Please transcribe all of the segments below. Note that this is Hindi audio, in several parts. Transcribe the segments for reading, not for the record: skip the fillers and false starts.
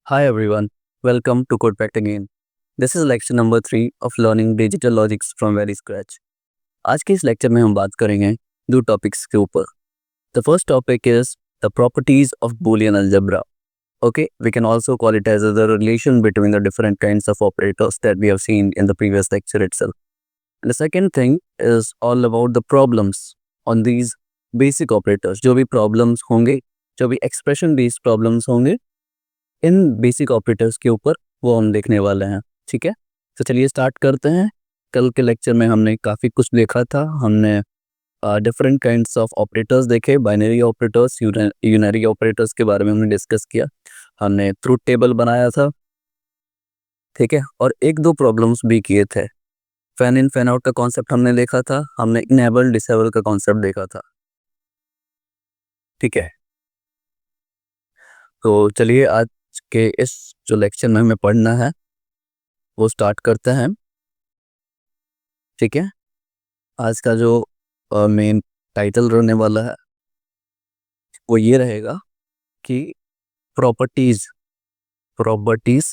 Hi everyone, welcome to Code Fact again. This is lecture number 3 of learning digital logics from very scratch. आज के इस लेक्चर में हम बात करेंगे दो टॉपिक्स के ऊपर. The first topic is the properties of Boolean algebra. Okay, we can also call it as the relation between the different kinds of operators that we have seen in the previous lecture itself. And the second thing is all about the problems on these basic operators. जो भी problems होंगे, जो भी expression based problems होंगे, इन बेसिक ऑपरेटर्स के ऊपर वो हम देखने वाले हैं. ठीक है, तो चलिए स्टार्ट करते हैं. कल के लेक्चर में हमने काफ़ी कुछ देखा था. हमने डिफरेंट काइंड्स ऑफ ऑपरेटर्स देखे, बाइनरी ऑपरेटर्स, यूनरी ऑपरेटर्स के बारे में हमने डिस्कस किया. हमने ट्रूथ टेबल बनाया था. ठीक है, और एक दो प्रॉब्लम्स भी किए थे. फैन इन फैन आउट का कॉन्सेप्ट हमने देखा था. हमने इनेबल डिसेबल का कॉन्सेप्ट देखा था. ठीक है, तो चलिए आज के इस जो लेक्चर में हमें पढ़ना है वो स्टार्ट करते हैं. ठीक है, आज का जो मेन टाइटल रहने वाला है वो ये रहेगा कि properties properties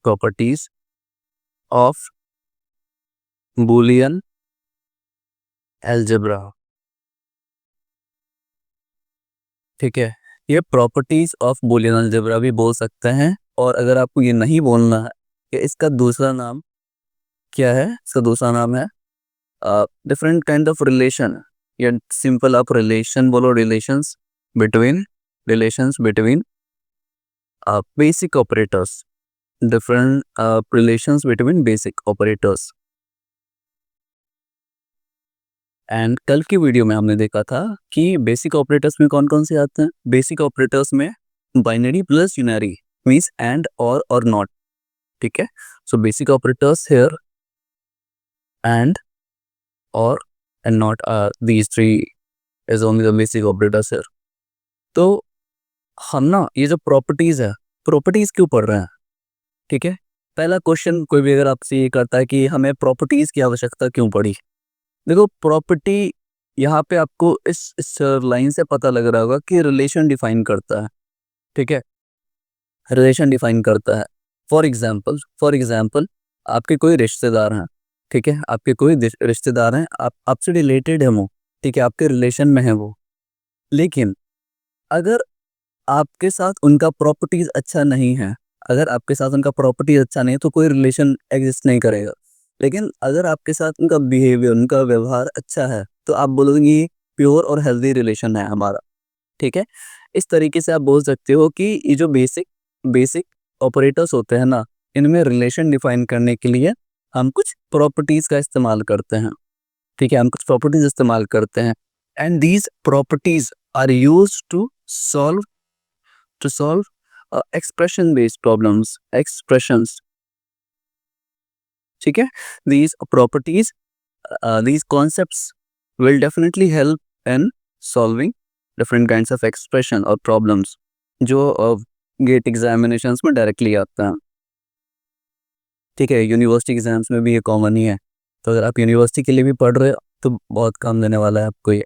properties of Boolean algebra. ठीक है, ये प्रॉपर्टीज ऑफ बूलियन अलजेब्रा भी बोल सकते हैं. और अगर आपको ये नहीं बोलना है कि इसका दूसरा नाम क्या है, इसका दूसरा नाम है डिफरेंट काइंड ऑफ रिलेशन, या सिंपल आप रिलेशन बोलो. Relations between basic operators. Different relations between basic operators. And कल की वीडियो में हमने देखा था कि बेसिक ऑपरेटर्स में कौन कौन से आते हैं. बेसिक ऑपरेटर्स में binary plus unary means and or not. ठीक है, so basic operators here and or and not these three is only the basic operators here. तो हम ना ये जो प्रॉपर्टीज है, प्रॉपर्टीज क्यों पढ़ रहे हैं. ठीक है, पहला क्वेश्चन कोई भी अगर आपसे ये करता है कि हमें प्रॉपर्टीज की आवश्यकता क्यों पड़ी. देखो, प्रॉपर्टी यहाँ पे आपको इस लाइन से पता लग रहा होगा कि रिलेशन डिफाइन करता है. ठीक है, रिलेशन डिफाइन करता है. फॉर एग्जाम्पल आपके कोई रिश्तेदार हैं. ठीक है, आपके कोई रिश्तेदार हैं, आपसे रिलेटेड है वो. ठीक है, आपके रिलेशन में है वो. लेकिन अगर आपके साथ उनका प्रॉपर्टीज अच्छा नहीं है, अगर आपके साथ उनका प्रॉपर्टीज अच्छा नहीं है तो कोई रिलेशन एग्जिस्ट नहीं करेगा. लेकिन अगर आपके साथ उनका बिहेवियर, उनका व्यवहार अच्छा है तो आप बोलोगे ये प्योर और हेल्दी रिलेशन है हमारा. ठीक है, इस तरीके से आप बोल सकते हो कि ये जो बेसिक ऑपरेटर्स होते हैं ना, इनमें रिलेशन डिफाइन करने के लिए हम कुछ प्रॉपर्टीज का इस्तेमाल करते हैं. ठीक है, हम कुछ प्रॉपर्टीज इस्तेमाल करते हैं. And these properties are used to solve expression based problems. Expressions. ठीक है, these properties, these concepts will definitely help in solving different kinds of expression और problems जो गेट एग्जामिनेशंस में डायरेक्टली आता है. ठीक है, यूनिवर्सिटी एग्जाम्स में भी ये कॉमन ही है. तो अगर आप यूनिवर्सिटी के लिए भी पढ़ रहे हो तो बहुत काम देने वाला है आपको ये.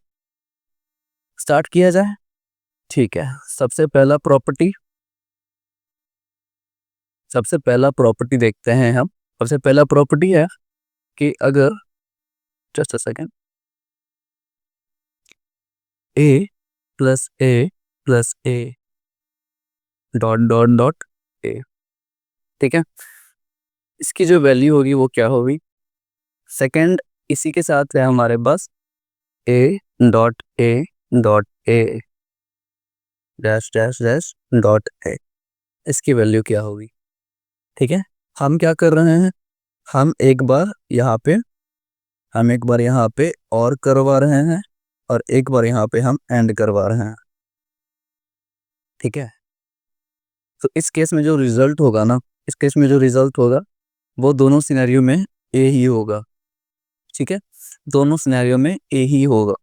स्टार्ट किया जाए. ठीक है, सबसे पहला प्रॉपर्टी देखते हैं हम. सबसे पहला प्रॉपर्टी है कि अगर just a second, A plus A dot dot dot A. ठीक है, इसकी जो वैल्यू होगी वो क्या होगी. सेकंड इसी के साथ है हमारे पास a dot a dash dash dash dot a. इसकी वैल्यू क्या होगी. ठीक है, हम क्या कर रहे हैं, हम एक बार यहाँ पे और करवा रहे हैं और एक बार यहाँ पे हम एंड करवा रहे हैं. ठीक है, तो इस केस में जो रिजल्ट होगा वो दोनों सिनेरियो में ए ही होगा. ठीक है, दोनों सिनेरियो में ए ही होगा.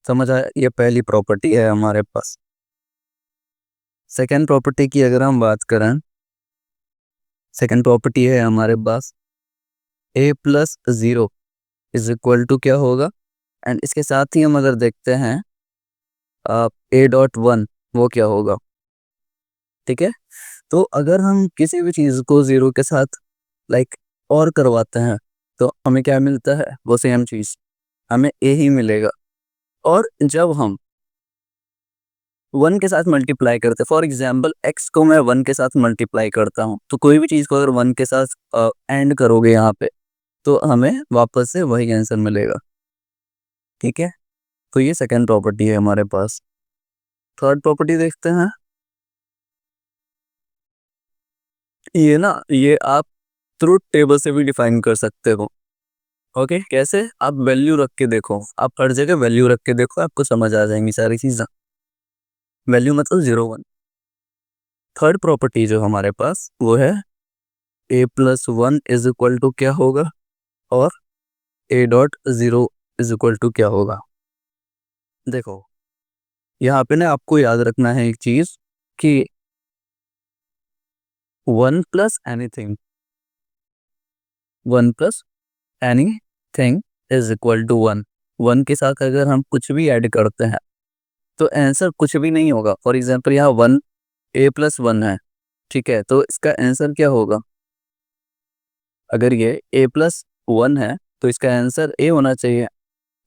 समझ आया, ये पहली प्रॉपर्टी है हमारे पास. सेकेंड प्रॉपर्टी की अगर हम बात करें, सेकेंड प्रॉपर्टी है हमारे पास ए प्लस 0 इज इक्वल टू क्या होगा. एंड इसके साथ ही हम अगर देखते हैं ए डॉट 1 वो क्या होगा. ठीक है। तो अगर हम किसी भी चीज़ को ज़ीरो के साथ लाइक और करवाते हैं तो हमें क्या मिलता है, वो सेम चीज़ हमें ए ही मिलेगा। और जब हम 1 के साथ मल्टीप्लाई करते हैं, फॉर एग्जांपल x को मैं 1 के साथ मल्टीप्लाई करता हूँ, तो कोई भी चीज़ को अगर 1 के साथ एंड करोगे यहाँ पे तो हमें वापस से वही आंसर मिलेगा। ठीक है, तो ये सेकंड प्रॉपर्टी है हमारे पास। थर्ड प्रॉपर्टी देखते हैं। ये आप ट्रुथ टेबल से भी डिफाइन कर सकते हो। ओके, कैसे? आप वैल्यू रख के देखो, आप हर जगह वैल्यू रख के देखो, आपको समझ आ जाएंगी सारी चीज़ें। वैल्यू मतलब 0 1। थर्ड प्रॉपर्टी जो हमारे पास वो है a+1 इज इक्वल टू क्या होगा और a.0 इज इक्वल टू क्या होगा। देखो यहाँ पे ना आपको याद रखना है एक चीज कि 1 plus anything 1 plus anything is equal to 1। 1 के साथ अगर हम कुछ भी ऐड करते हैं तो आंसर कुछ भी नहीं होगा। फॉर एग्जाम्पल यहाँ 1 a+1 है, ठीक है, तो इसका आंसर क्या होगा? अगर ये a+1 है तो इसका आंसर a होना चाहिए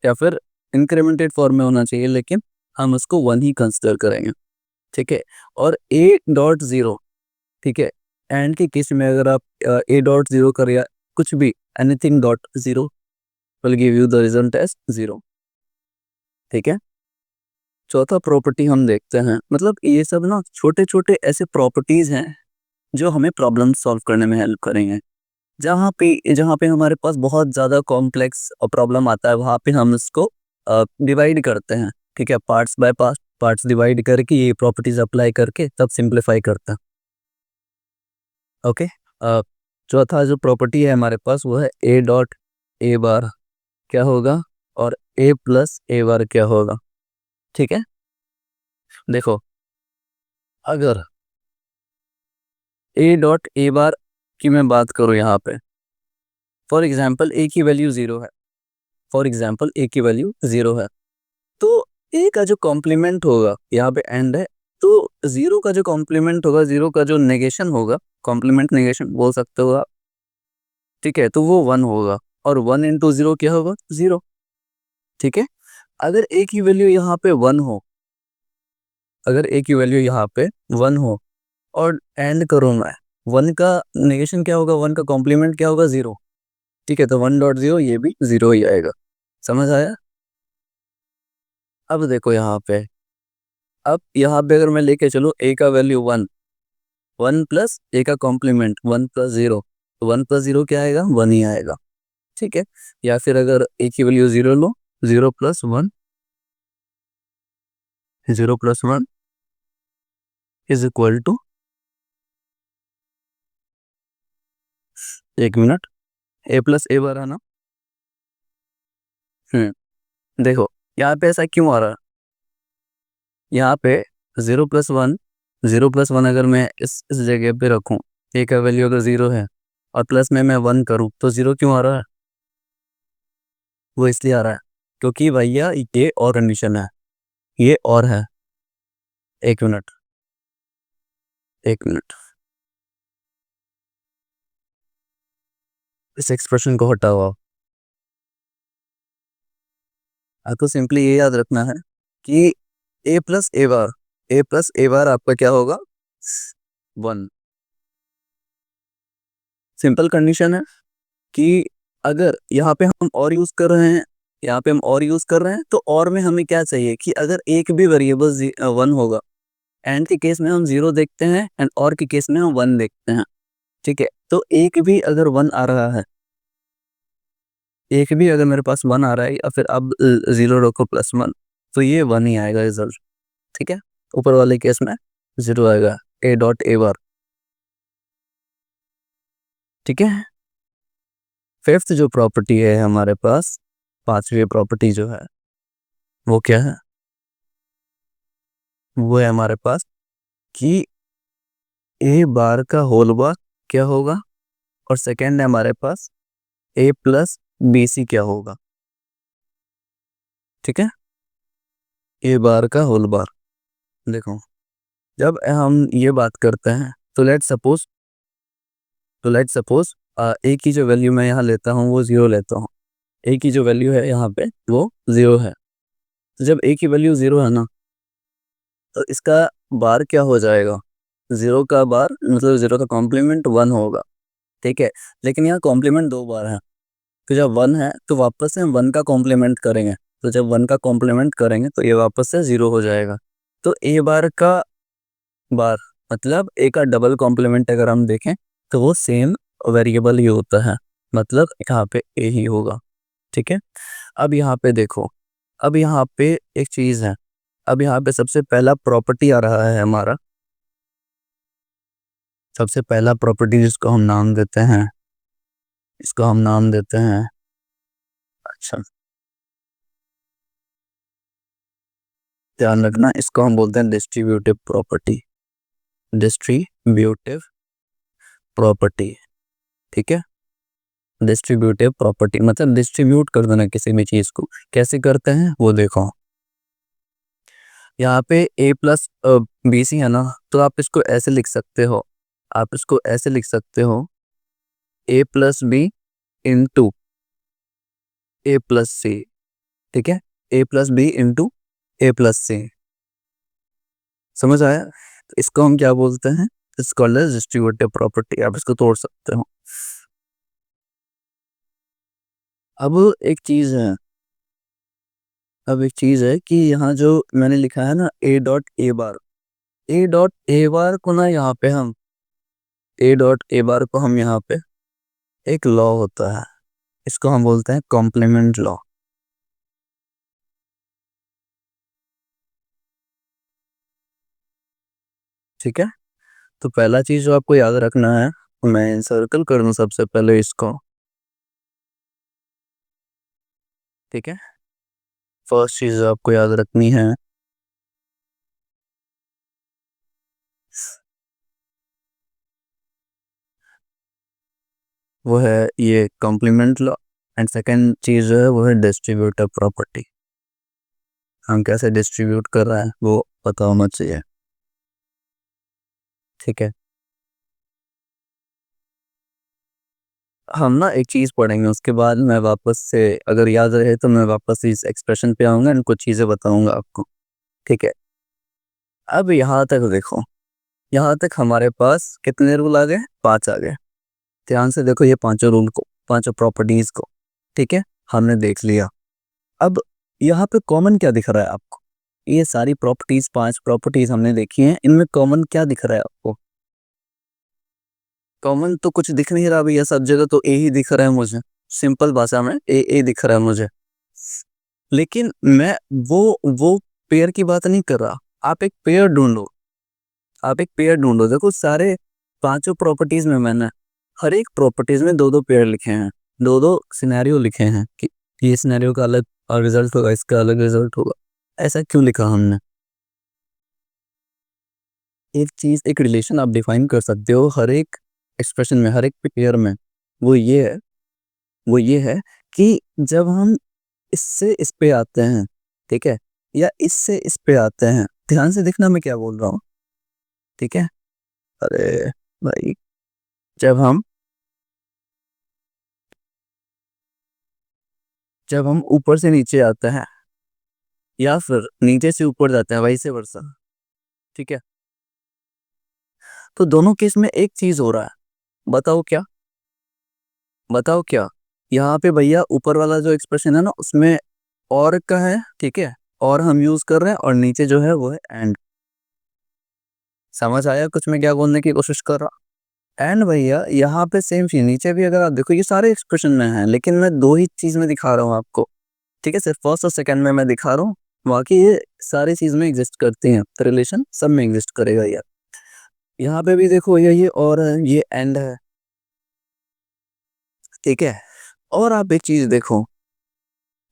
या फिर इंक्रीमेंटेड फॉर्म में होना चाहिए, लेकिन हम उसको 1 ही कंसिडर करेंगे। ठीक है, और a.0, ठीक है, एंड के केस में अगर आप a.0 कर या कुछ भी anything dot zero will give you the result as 0। ठीक है, चौथा प्रॉपर्टी हम देखते हैं। मतलब ये सब ना छोटे छोटे ऐसे प्रॉपर्टीज हैं जो हमें प्रॉब्लम सॉल्व करने में हेल्प करेंगे। जहाँ पे हमारे पास बहुत ज़्यादा कॉम्प्लेक्स प्रॉब्लम आता है वहाँ पे हम इसको डिवाइड करते हैं। ठीक है, पार्ट्स बाय पार्ट्स डिवाइड करके ये प्रॉपर्टीज अप्लाई करके तब सिंप्लीफाई करते हैं। ओके, चौथा जो प्रॉपर्टी है हमारे पास वो है a.a क्या होगा और a+a क्या होगा। ठीक है, देखो अगर a.a की मैं बात करूँ यहाँ पे, फॉर एग्जाम्पल a की वैल्यू 0 है, फॉर एग्जाम्पल a की वैल्यू 0 है, तो a का जो कॉम्प्लीमेंट होगा, यहाँ पे एंड है, तो 0 का जो कॉम्प्लीमेंट होगा, 0 का जो नेगेशन होगा, कॉम्प्लीमेंट नेगेशन बोल सकते हो आप, ठीक है, तो वो 1 होगा और 1 इंटू 0 क्या होगा? 0। ठीक है, अगर a की वैल्यू यहाँ पे 1 हो, अगर a की वैल्यू यहाँ पे 1 हो और एंड करूँ मैं, 1 का नेगेशन क्या होगा, 1 का कॉम्प्लीमेंट क्या होगा? 0। ठीक है, तो 1.0 ये भी 0 ही आएगा। समझ आया? अब देखो यहाँ पे, अब यहाँ पे अगर मैं लेके चलूँ a का वैल्यू 1, 1 प्लस a का कॉम्प्लीमेंट 1 प्लस 0, तो 1 प्लस 0 क्या आएगा? 1 ही आएगा। ठीक है, या फिर अगर a की वैल्यू 0 लो, 0 plus 1, 0 plus 1 is equal to, एक मिनट, a+a है ना। देखो यहाँ पे ऐसा क्यों आ रहा है? यहाँ पे 0+1, 0+1 अगर मैं इस जगह पे रखूँ, a का वैल्यू अगर 0 है और प्लस में मैं 1 करूँ तो 0 क्यों आ रहा है? वो इसलिए आ रहा है क्योंकि भैया ये और कंडीशन है, ये और है। एक मिनट, एक मिनट, इस एक्सप्रेशन को हटाओ। आपको सिंपली ये याद रखना है कि a+a बार आपका क्या होगा? 1। सिंपल कंडीशन है कि अगर यहाँ पे हम और यूज कर रहे हैं, यहाँ पे हम और यूज कर रहे हैं, तो और में हमें क्या चाहिए कि अगर एक भी वेरिएबल 1 होगा, एंड के केस में हम 0 देखते हैं एंड और के केस में हम 1 देखते हैं। ठीक है, तो एक भी अगर 1 आ रहा है, एक भी अगर मेरे पास 1 आ रहा है या फिर अब 0 रखो +1, तो ये 1 ही आएगा रिजल्ट। ठीक है, ऊपर वाले केस में 0 आएगा, a.a बार। ठीक है, फिफ्थ जो प्रॉपर्टी है हमारे पास, पांचवी प्रॉपर्टी जो है वो क्या है? वो है हमारे पास कि a बार का होल बार क्या होगा, और सेकेंड है हमारे पास a+bc क्या होगा। ठीक है, a बार का होल बार, देखो जब हम ये बात करते हैं तो लेट सपोज ए की जो वैल्यू मैं यहाँ लेता हूँ वो 0 लेता हूँ। ए की जो वैल्यू है यहाँ पे वो 0 है। तो जब ए की वैल्यू 0 है ना, तो इसका बार क्या हो जाएगा, 0 का बार मतलब 0 का कॉम्प्लीमेंट 1 होगा, ठीक है। लेकिन यहाँ कॉम्प्लीमेंट 2 बार है, तो जब 1 है तो वापस से हम 1 का कॉम्प्लीमेंट करेंगे। तो जब 1 का कॉम्प्लीमेंट करेंगे तो ये वापस से 0 हो जाएगा। तो ए बार का बार मतलब ए का डबल कॉम्प्लीमेंट अगर हम देखें तो वो सेम वेरिएबल ही होता है, मतलब यहाँ पे ए ही होगा, ठीक है। अब यहाँ पे देखो, अब यहाँ पे एक चीज़ है। अब यहाँ पे सबसे पहला प्रॉपर्टी आ रहा है हमारा, सबसे पहला प्रॉपर्टी जिसको हम नाम देते हैं, इसको हम नाम देते हैं, अच्छा ध्यान रखना, इसको हम बोलते हैं डिस्ट्रीब्यूटिव प्रॉपर्टी। डिस्ट्रीब्यूटिव प्रॉपर्टी, ठीक है। डिस्ट्रीब्यूटिव प्रॉपर्टी मतलब डिस्ट्रीब्यूट कर देना किसी भी चीज़ को। कैसे करते हैं वो देखो, यहाँ पे a प्लस बी सी है ना, तो आप इसको ऐसे लिख सकते हो, आप इसको ऐसे लिख सकते हो, a plus B into A plus c, ठीक है। a plus B into A plus c, समझ आया। तो इसको हम क्या बोलते हैं, इसको डिस्ट्रीब्यूटिव प्रॉपर्टी, आप इसको तोड़ सकते हो। अब एक चीज़ है, अब एक चीज़ है कि यहाँ जो मैंने लिखा है ना ए डॉट ए बार, ए डॉट ए बार को ना यहाँ पे हम ए डॉट ए बार को हम यहाँ पे एक लॉ होता है, इसको हम बोलते हैं कॉम्प्लीमेंट लॉ, ठीक है। तो पहला चीज जो आपको याद रखना है, मैं सर्कल कर दूं सबसे पहले इसको, ठीक है। फर्स्ट चीज जो आपको याद रखनी है वो है ये कॉम्प्लीमेंट लॉ, एंड सेकंड चीज जो है वो है डिस्ट्रीब्यूटिव प्रॉपर्टी। हम कैसे डिस्ट्रीब्यूट कर रहे हैं वो पता होना चाहिए, ठीक है। हम ना एक चीज़ पढ़ेंगे, उसके बाद मैं वापस से अगर याद रहे तो मैं वापस इस एक्सप्रेशन पे आऊँगा एंड कुछ चीज़ें बताऊँगा आपको, ठीक है। अब यहाँ तक देखो, यहाँ तक हमारे पास कितने रूल आ गए, 5 आ गए। ध्यान से देखो ये पांचों रूल को, पांचों प्रॉपर्टीज को, ठीक है, हमने देख लिया। अब यहाँ पे कॉमन क्या दिख रहा है आपको, ये सारी प्रॉपर्टीज, 5 प्रॉपर्टीज हमने देखी हैं, इनमें कॉमन क्या दिख रहा है आपको। कॉमन तो कुछ दिख नहीं रहा भैया, सब जगह तो ए ही दिख रहा है मुझे, सिंपल भाषा में ए दिख रहा है मुझे। लेकिन मैं वो पेयर की बात नहीं कर रहा, आप एक पेयर ढूंढो, आप एक पेयर ढूंढो। देखो सारे पांचों प्रॉपर्टीज में मैंने हर एक प्रॉपर्टीज में दो दो पेयर लिखे हैं, दो दो सिनेरियो लिखे हैं कि ये सिनेरियो का अलग रिजल्ट होगा, इसका अलग रिजल्ट होगा। ऐसा क्यों लिखा हमने, एक चीज, एक रिलेशन आप डिफाइन कर सकते हो हर एक एक्सप्रेशन में, हर एक पेयर में। वो ये है, वो ये है कि जब हम इससे इस पे आते हैं, ठीक है, या इससे इस पे आते हैं, ध्यान से देखना मैं क्या बोल रहा हूँ, ठीक है। अरे भाई, जब हम जब हम ऊपर से नीचे आते हैं या फिर नीचे से ऊपर जाते हैं, वैसे वर्षा, ठीक है, तो दोनों केस में एक चीज हो रहा है, बताओ क्या, बताओ क्या। यहाँ पे भैया ऊपर वाला जो एक्सप्रेशन है ना उसमें और का है, ठीक है, और हम यूज कर रहे हैं, और नीचे जो है वो है एंड। समझ आया कुछ मैं क्या बोलने की कोशिश कर रहा। एंड भैया यहाँ पे सेम चीज नीचे भी अगर आप देखो, ये सारे एक्सप्रेशन में है, लेकिन मैं दो ही चीज में दिखा रहा हूँ आपको, ठीक है, सिर्फ फर्स्ट और सेकंड में मैं दिखा रहा हूँ, बाकी ये सारी चीज में एग्जिस्ट करती हैं, तो रिलेशन सब में एग्जिस्ट करेगा यार। यहाँ पे भी देखो ये और है, ये एंड है, ठीक है। और आप एक चीज देखो,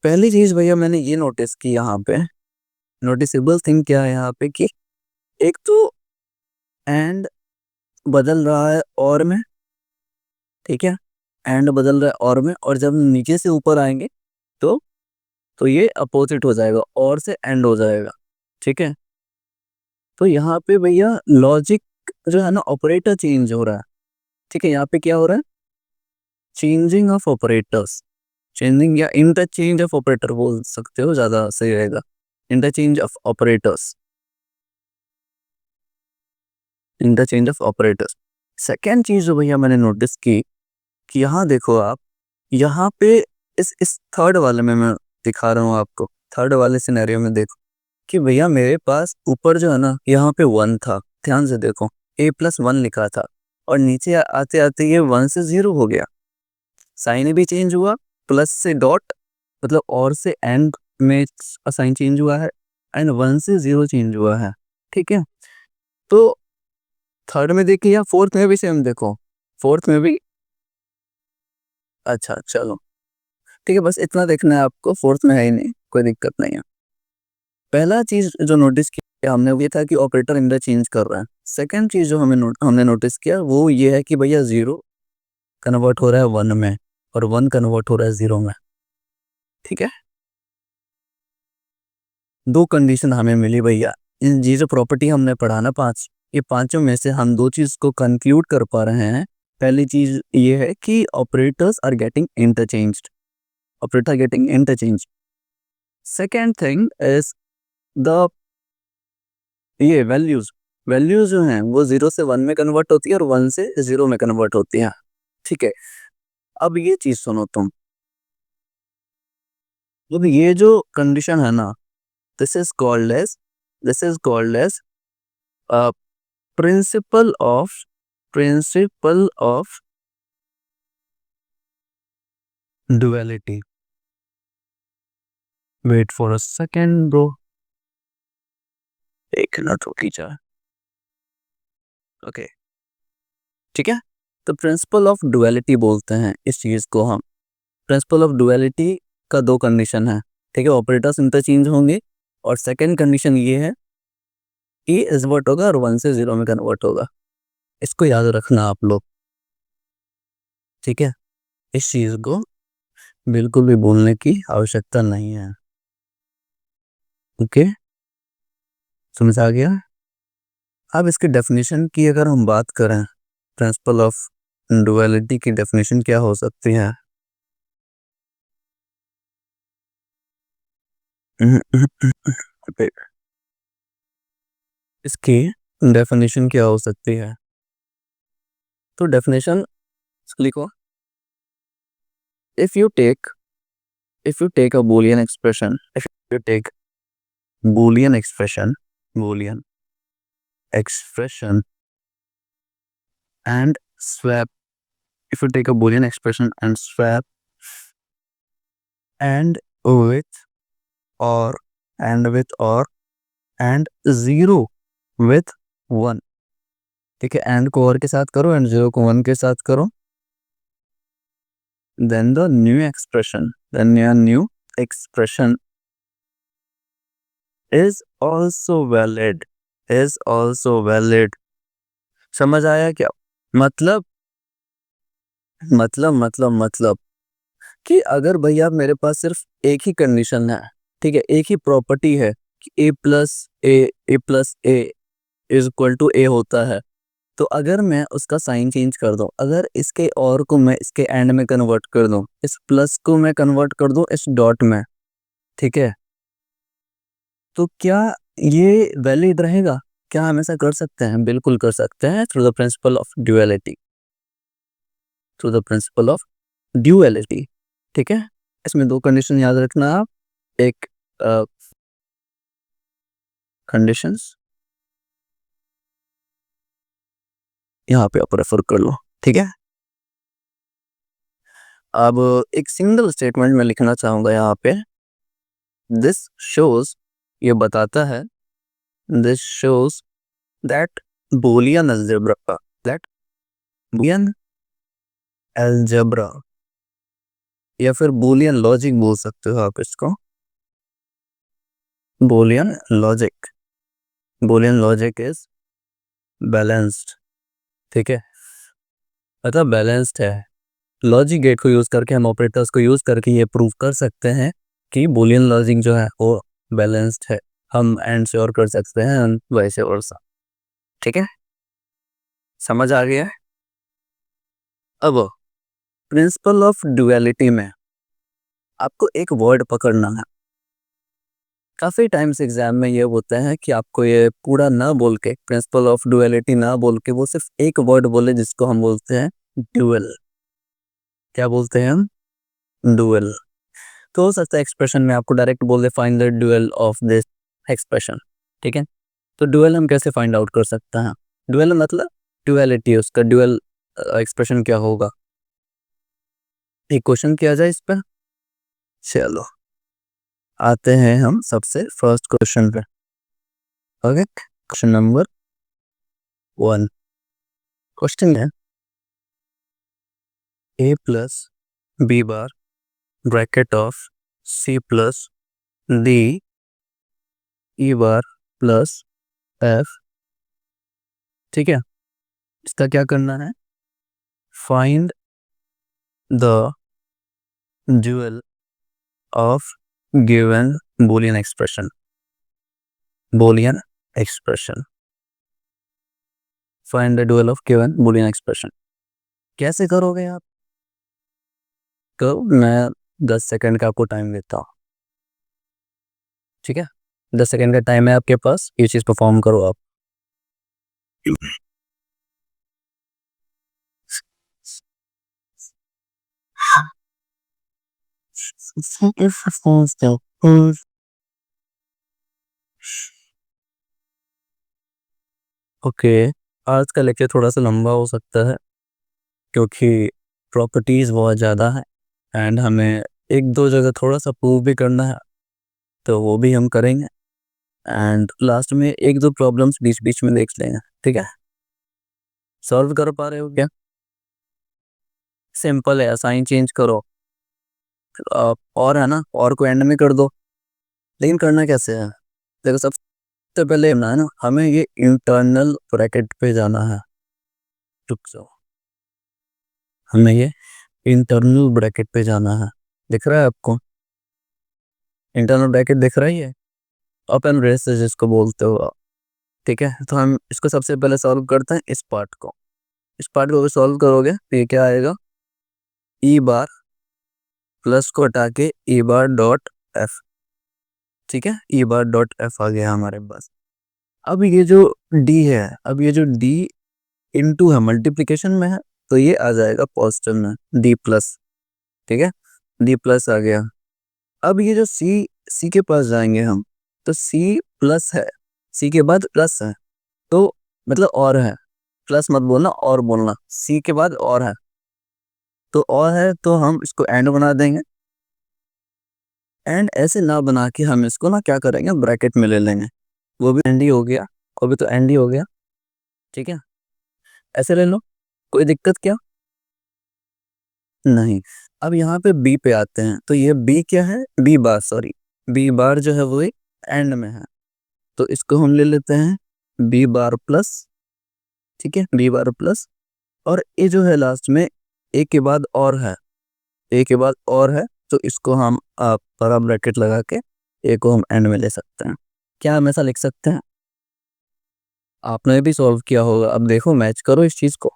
पहली चीज भैया मैंने ये नोटिस की यहाँ पे, नोटिसेबल थिंग क्या है यहाँ पे कि एक तो एंड बदल रहा है और में, ठीक है, एंड बदल रहा है और में, और जब नीचे से ऊपर आएंगे तो ये अपोजिट हो जाएगा, और से एंड हो जाएगा, ठीक है। तो यहाँ पे भैया लॉजिक जो है ना ऑपरेटर चेंज हो रहा है, ठीक है। यहाँ पे क्या हो रहा है, चेंजिंग ऑफ ऑपरेटर्स, चेंजिंग या इंटरचेंज ऑफ ऑपरेटर बोल सकते हो, ज्यादा सही रहेगा, interchange of operators, interchange of operators. Second चीज जो भैया मैंने नोटिस की कि यहाँ देखो आप, यहाँ पे इस थर्ड वाले में मैं दिखा रहा हूँ आपको, थर्ड वाले सिनेरियो में देखो कि भैया मेरे पास ऊपर जो है ना यहाँ पे 1 था, ध्यान से देखो a+1 लिखा था, और नीचे आते आते ये 1 से 0 हो गया, साइन भी चेंज हुआ, प्लस से डॉट मतलब और से एंड में साइन चेंज हुआ है, एंड 1 से 0 चेंज हुआ है, ठीक है। तो थर्ड में देखिए या फोर्थ में भी सेम देखो, फोर्थ में भी, अच्छा चलो ठीक है, बस इतना देखना है आपको, फोर्थ में है ही नहीं, कोई दिक्कत नहीं है। पहला चीज जो नोटिस किया हमने वो ये था कि ऑपरेटर इंटरचेंज कर रहा है। सेकंड चीज जो हमने नोटिस किया वो ये है कि भैया 0 कन्वर्ट हो रहा है 1 में, और 1 कन्वर्ट हो रहा है 0 में, ठीक है। दो कंडीशन हमें मिली भैया, ये जो प्रॉपर्टी हमने पढ़ा ना 5, ये पांचों में से हम 2 चीज को कंक्लूड कर पा रहे हैं। पहली चीज ये है कि operators are getting interchanged, operator getting interchange. Second thing is the ये वैल्यूज, वैल्यूज जो हैं वो 0 से 1 में कन्वर्ट होती है और 1 से 0 में कन्वर्ट होती है, ठीक है। अब ये चीज सुनो तुम, अब ये जो कंडीशन है ना, this is called as, this is called as principle of, principle of duality. Wait for a second bro, एक मिनट रुकी जा, ओके ठीक है। तो प्रिंसिपल ऑफ डुअलिटी बोलते हैं इस चीज को हम। प्रिंसिपल ऑफ डुअलिटी का 2 कंडीशन है, ठीक है, ऑपरेटर्स इंटरचेंज होंगे, और सेकंड कंडीशन ये है कि इन्वर्ट होगा और 1 से 0 में कन्वर्ट होगा। इसको याद रखना आप लोग, ठीक है, इस चीज को बिल्कुल भी भूलने की आवश्यकता नहीं है, ओके, समझ आ गया। अब इसके डेफिनेशन की अगर हम बात करें, प्रिंसिपल ऑफ डुअलिटी की डेफिनेशन क्या हो सकती है? इसकी डेफिनेशन क्या हो सकती है? तो डेफिनेशन लिखो, if you take, if you take a boolean expression, if you take boolean expression, boolean expression and swap, if you take a boolean expression and swap and with or, and with or, and 0 with 1, ठीक है, एंड को और के साथ करो एंड 0 को 1 के साथ करो, then the new expression, then your new expression is also valid, is also valid। समझ आया क्या? मतलब मतलब कि अगर भैया मेरे पास सिर्फ एक ही कंडीशन है, ठीक है, एक ही प्रॉपर्टी है कि a+a is equal to a होता है, तो अगर मैं उसका साइन चेंज कर दूं, अगर इसके और को मैं इसके एंड में कन्वर्ट कर दूं, इस प्लस को मैं कन्वर्ट कर दूं इस डॉट में, ठीक है, तो क्या ये वैलिड रहेगा? क्या हम ऐसा कर सकते हैं? बिल्कुल कर सकते हैं, through the principle of duality, through the principle of duality, ठीक है। इसमें 2 कंडीशन याद रखना आप, एक कंडीशंस यहाँ पे आप रेफर कर लो, ठीक है। अब एक सिंगल स्टेटमेंट में लिखना चाहूंगा यहाँ पे, दिस शोज, ये बताता है, this shows that Boolean algebra, that Boolean algebra या फिर बूलियन लॉजिक बोल सकते हो आप इसको, Boolean logic, Boolean logic is balanced, ठीक है, मतलब बैलेंस्ड है। लॉजिक गेट को यूज करके हम ऑपरेटर्स को यूज करके ये प्रूव कर सकते हैं कि बूलियन लॉजिक जो है वो बैलेंस्ड है। हम एंड से और कर सकते हैं and वैसे वर्सा। ठीक है, समझ आ गया है? अब प्रिंसिपल ऑफ ड्युअलिटी में आपको एक वर्ड पकड़ना है। काफ़ी टाइम्स एग्जाम में ये होता है कि आपको ये पूरा ना बोल के, प्रिंसिपल ऑफ ड्युअलिटी ना बोल के, वो सिर्फ एक वर्ड बोले जिसको हम बोलते हैं ड्यूअल। क्या बोलते हैं हम? ड्यूअल। तो हो सकता है एक्सप्रेशन में आपको डायरेक्ट बोल they find the dual of this expression. ठीक है, तो ड्यूअल हम कैसे फाइंड आउट कर सकते हैं? ड्यूअल मतलब ड्युअलिटी, उसका ड्यूअल एक्सप्रेशन क्या होगा? एक क्वेश्चन किया जाए इस पर। चलो आते हैं हम सबसे फर्स्ट क्वेश्चन पे। Okay, question number 1। क्वेश्चन है a plus b bar bracket of c plus d e bar plus f। ठीक है, इसका क्या करना है? Find the dual of given Boolean expression. Boolean expression, find the dual of given Boolean expression. कैसे करोगे आप? कब? मैं 10 सेकंड का आपको टाइम देता हूँ। ठीक है, 10 सेकंड का टाइम है आपके पास, ये चीज़ परफॉर्म करो आप। ओके, आज का लेक्चर थोड़ा सा लंबा हो सकता है क्योंकि प्रॉपर्टीज़ बहुत ज़्यादा है एंड हमें एक दो जगह थोड़ा सा प्रूव भी करना है, तो वो भी हम करेंगे एंड लास्ट में एक दो प्रॉब्लम्स बीच बीच में देख लेंगे। ठीक है, सॉल्व कर पा रहे हो क्या? सिंपल है, साइन चेंज करो और है ना, और को एंड में कर दो। लेकिन करना कैसे है? देखो, सबसे पहले ना है ना, हमें ये इंटरनल ब्रैकेट पे जाना है। रुक जाओ, हमें ये इंटरनल ब्रैकेट पे जाना है। दिख रहा है आपको? इंटरनल ब्रैकेट दिख रहा ही है, ओपन ब्रेस जिसको बोलते हो आप। ठीक है, तो हम इसको सबसे पहले सॉल्व करते हैं इस पार्ट को। इस पार्ट को सॉल्व करोगे तो ये क्या आएगा? ई बार प्लस को हटा के ई बार डॉट एफ। ठीक है, ई बार डॉट एफ आ गया हमारे पास। अब ये जो डी है, अब ये जो डी इनटू है, मल्टीप्लिकेशन में है, तो ये आ जाएगा पॉजिटिव में, डी प्लस। ठीक है, डी प्लस आ गया। अब ये जो सी के पास जाएंगे हम, तो सी प्लस है, सी के बाद प्लस है, तो मतलब और है। प्लस मत बोलना, और बोलना। सी के बाद और है, तो और है, तो हम इसको एंड बना देंगे। एंड ऐसे ना बना के हम इसको ना क्या करेंगे, ब्रैकेट में ले लेंगे। वो भी एंड ही हो गया, वो भी तो एंड ही हो गया। ठीक है, ऐसे ले लो, कोई दिक्कत क्या? नहीं। अब यहाँ पे बी पे आते हैं, तो ये बी क्या है? B bar, sorry, B bar जो है वो एंड में है, तो इसको हम ले लेते हैं बी बार प्लस। ठीक है, बी बार प्लस, और ये जो है लास्ट में ए के बाद और है, ए के बाद और है, तो इसको हम बड़ा ब्रैकेट लगा के ए को हम एंड में ले सकते हैं। क्या हम ऐसा लिख सकते हैं? आपने भी सॉल्व किया होगा, अब देखो मैच करो इस चीज को।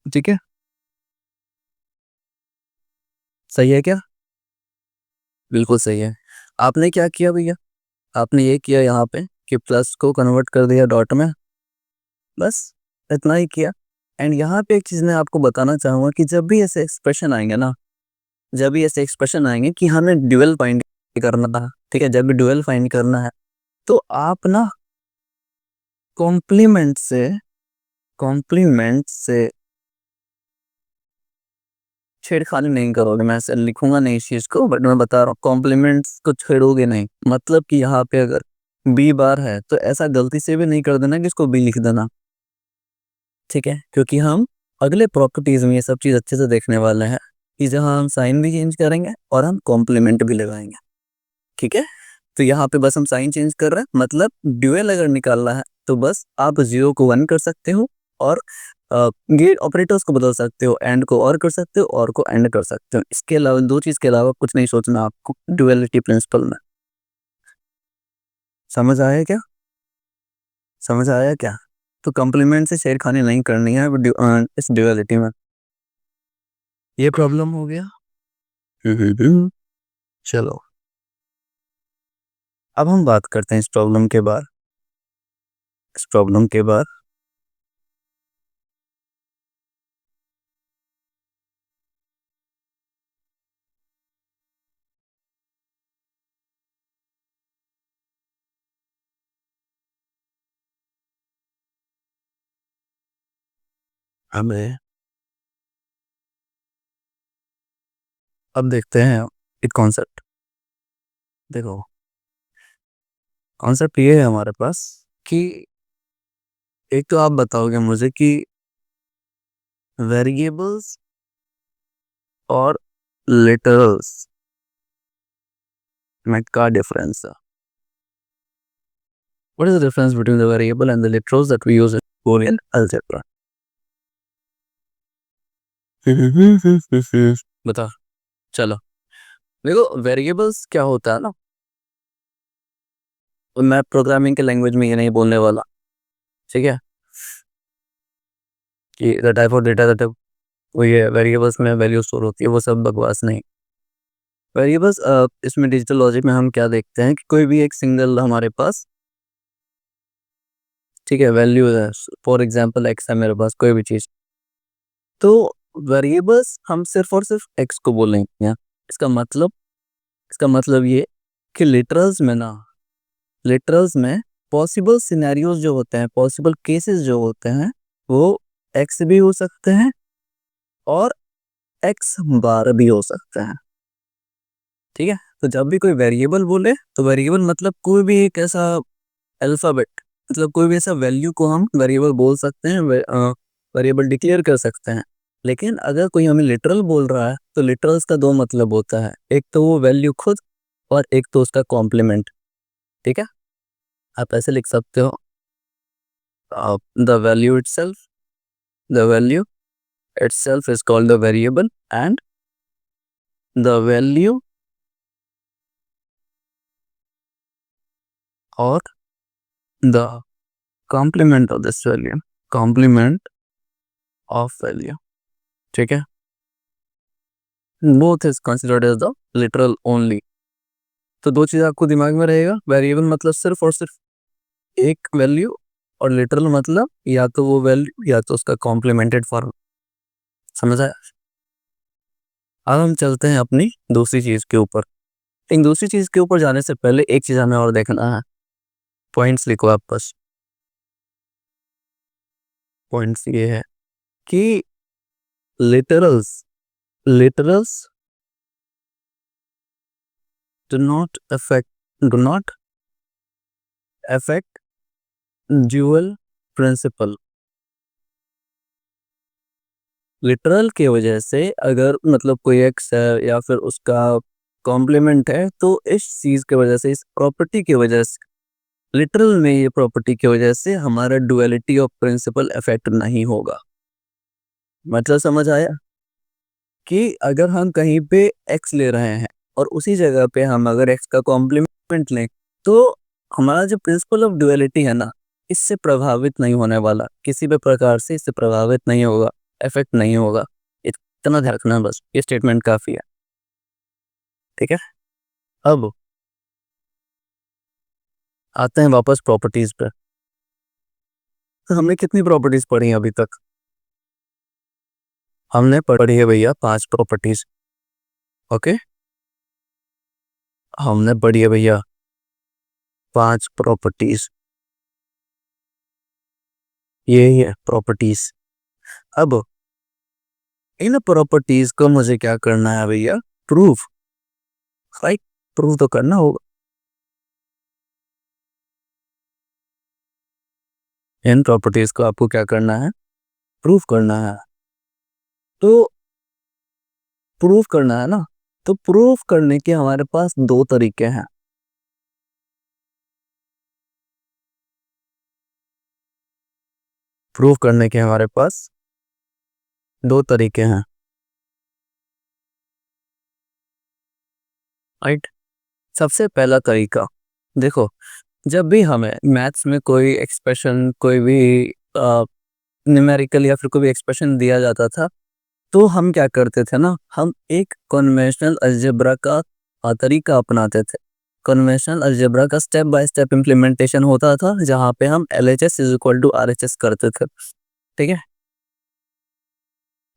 ठीक है, सही है क्या? बिल्कुल सही है। आपने क्या किया भैया? आपने ये किया यहाँ पे कि प्लस को कन्वर्ट कर दिया डॉट में, बस इतना ही किया। एंड यहाँ पे एक चीज़ मैं आपको बताना चाहूँगा कि जब भी ऐसे एक्सप्रेशन आएंगे ना, जब भी ऐसे एक्सप्रेशन आएंगे कि हमें ड्यूअल फाइंड करना था, ठीक है, जब भी ड्यूअल फाइंड करना है, तो आप ना कॉम्प्लीमेंट से छेड़खानी नहीं करोगे। मैं ऐसे लिखूंगा नहीं इस चीज़ को, बट मैं बता रहा हूँ कॉम्प्लीमेंट्स को छेड़ोगे नहीं। मतलब कि यहाँ पे अगर बी बार है तो ऐसा गलती से भी नहीं कर देना कि इसको बी लिख देना। ठीक है, क्योंकि हम अगले प्रॉपर्टीज में ये सब चीज़ अच्छे से देखने वाले हैं कि जहाँ हम साइन भी चेंज करेंगे और हम कॉम्प्लीमेंट भी लगाएंगे। ठीक है, तो यहाँ पे बस हम साइन चेंज कर रहे हैं, मतलब ड्यूअल अगर निकालना है तो बस आप 0 को 1 कर सकते हो और गेट ऑपरेटर्स को बदल सकते हो, एंड को और कर सकते हो, और को एंड कर सकते हो। इसके अलावा दो चीज़ के अलावा कुछ नहीं सोचना आपको ड्यूअलिटी प्रिंसिपल में। समझ आया क्या? समझ आया क्या? तो कॉम्प्लीमेंट से छेड़खानी नहीं करनी है इस ड्यूअलिटी में। ये प्रॉब्लम हो गया। चलो अब हम बात करते हैं इस प्रॉब्लम के बाद। इस प्रॉब्लम के बाद हमें अब देखते हैं एक कॉन्सेप्ट। देखो कॉन्सेप्ट ये है हमारे पास कि एक तो आप बताओगे मुझे कि वेरिएबल्स और लिटरल्स में क्या डिफरेंस है। What is the difference between the variable and the literals that we use in Boolean algebra? बता। चलो देखो वेरिएबल्स क्या होता है ना, मैं प्रोग्रामिंग के लैंग्वेज में ये नहीं बोलने वाला, ठीक है, कि the type of data that वो ये वेरिएबल्स में वैल्यू स्टोर होती है, वो सब बकवास नहीं। वेरिएबल्स इसमें डिजिटल लॉजिक में हम क्या देखते हैं कि कोई भी एक सिंगल हमारे पास, ठीक है, वैल्यू है, फॉर एग्जांपल एक्स है मेरे पास कोई भी चीज़, तो वेरिएबल्स हम सिर्फ और सिर्फ एक्स को बोलेंगे। इसका मतलब ये कि लिटरल्स में पॉसिबल सिनेरियोज जो होते हैं, पॉसिबल केसेस जो होते हैं, वो एक्स भी हो सकते हैं और एक्स बार भी हो सकते हैं, ठीक है। तो जब भी कोई वेरिएबल बोले तो वेरिएबल मतलब कोई भी एक ऐसा अल्फाबेट, मतलब कोई भी ऐसा वैल्यू को हम वेरिएबल बोल सकते हैं, वेरिएबल डिक्लेयर कर सकते हैं। लेकिन अगर कोई हमें लिटरल बोल रहा है तो लिटरल्स का दो मतलब होता है, एक तो वो वैल्यू खुद और एक तो उसका कॉम्प्लीमेंट, ठीक है। आप ऐसे लिख सकते हो the value itself is called the variable and the value or the complement of this value, complement of value, ठीक है। both is considered as the literal only। तो दो चीज़ आपको दिमाग में रहेगा, वेरिएबल मतलब सिर्फ और सिर्फ एक वैल्यू और लिटरल मतलब या तो वो वैल्यू या तो उसका कॉम्प्लीमेंटेड फॉर्म। समझ आया? अब हम चलते हैं अपनी दूसरी चीज़ के ऊपर। इन दूसरी चीज़ के ऊपर जाने से पहले एक चीज़ हमें और देखना है। पॉइंट्स लिखो आप बस। पॉइंट्स ये है कि literals do not affect dual principle. Literal के वजह से अगर मतलब कोई एक्स है या फिर उसका कॉम्प्लीमेंट है, तो इस चीज़ की वजह से, इस प्रॉपर्टी की वजह से, लिटरल में ये प्रॉपर्टी की वजह से हमारा डुअलिटी ऑफ प्रिंसिपल इफेक्ट नहीं होगा। मतलब समझ आया कि अगर हम कहीं पे एक्स ले रहे हैं और उसी जगह पे हम अगर एक्स का कॉम्प्लीमेंट लें, तो हमारा जो प्रिंसिपल ऑफ डुअलिटी है ना, इससे प्रभावित नहीं होने वाला, किसी भी प्रकार से इससे प्रभावित नहीं होगा, इफेक्ट नहीं होगा। इतना ध्यान रखना बस, ये स्टेटमेंट काफ़ी है, ठीक है। अब आते हैं वापस प्रॉपर्टीज पे। तो हमने कितनी प्रॉपर्टीज पढ़ी हैं अभी तक? हमने पढ़ी है भैया 5 प्रॉपर्टीज। ओके, हमने पढ़ी है भैया 5 प्रॉपर्टीज। यही है प्रॉपर्टीज। अब इन प्रॉपर्टीज को मुझे क्या करना है भैया? Proof, right. प्रूफ तो करना होगा। इन प्रॉपर्टीज को आपको क्या करना है? प्रूफ करना है। तो प्रूफ करना है ना, तो प्रूफ करने के हमारे पास दो तरीके हैं। प्रूफ करने के हमारे पास दो तरीके हैं, राइट। सबसे पहला तरीका देखो, जब भी हमें मैथ्स में कोई एक्सप्रेशन, कोई भी न्यूमेरिकल या फिर कोई भी एक्सप्रेशन दिया जाता था, तो हम क्या करते थे ना, हम एक कन्वेंशनल अलजेब्रा का तरीका अपनाते थे। कन्वेंशनल अलजेब्रा का स्टेप बाय स्टेप इम्प्लीमेंटेशन होता था, जहाँ पे हम LHS is equal to RHS करते थे। ठीक है,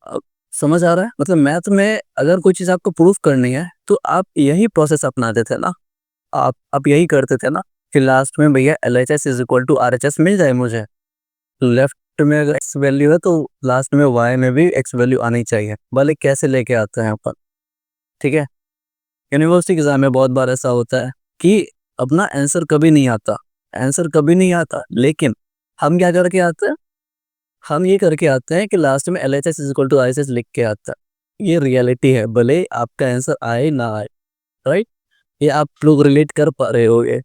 अब समझ आ रहा है? मतलब मैथ में अगर कोई चीज़ आपको प्रूफ करनी है, तो आप यही प्रोसेस अपनाते थे ना। आप यही करते थे ना कि लास्ट में भैया LHS is equal to RHS मिल जाए मुझे। लेफ्ट में अगर एक्स वैल्यू है, तो लास्ट में वाई में भी एक्स वैल्यू आनी चाहिए, भले कैसे लेके आते हैं अपन। ठीक है, यूनिवर्सिटी एग्जाम में बहुत बार ऐसा होता है कि अपना आंसर कभी नहीं आता, आंसर कभी नहीं आता, लेकिन हम क्या करके आते हैं, हम ये करके आते हैं कि लास्ट में LHS is equal to RHS लिख के आता है। ये रियलिटी है, भले आपका आंसर आए ना आए। राइट, ये आप लोग रिलेट कर पा रहे होगे।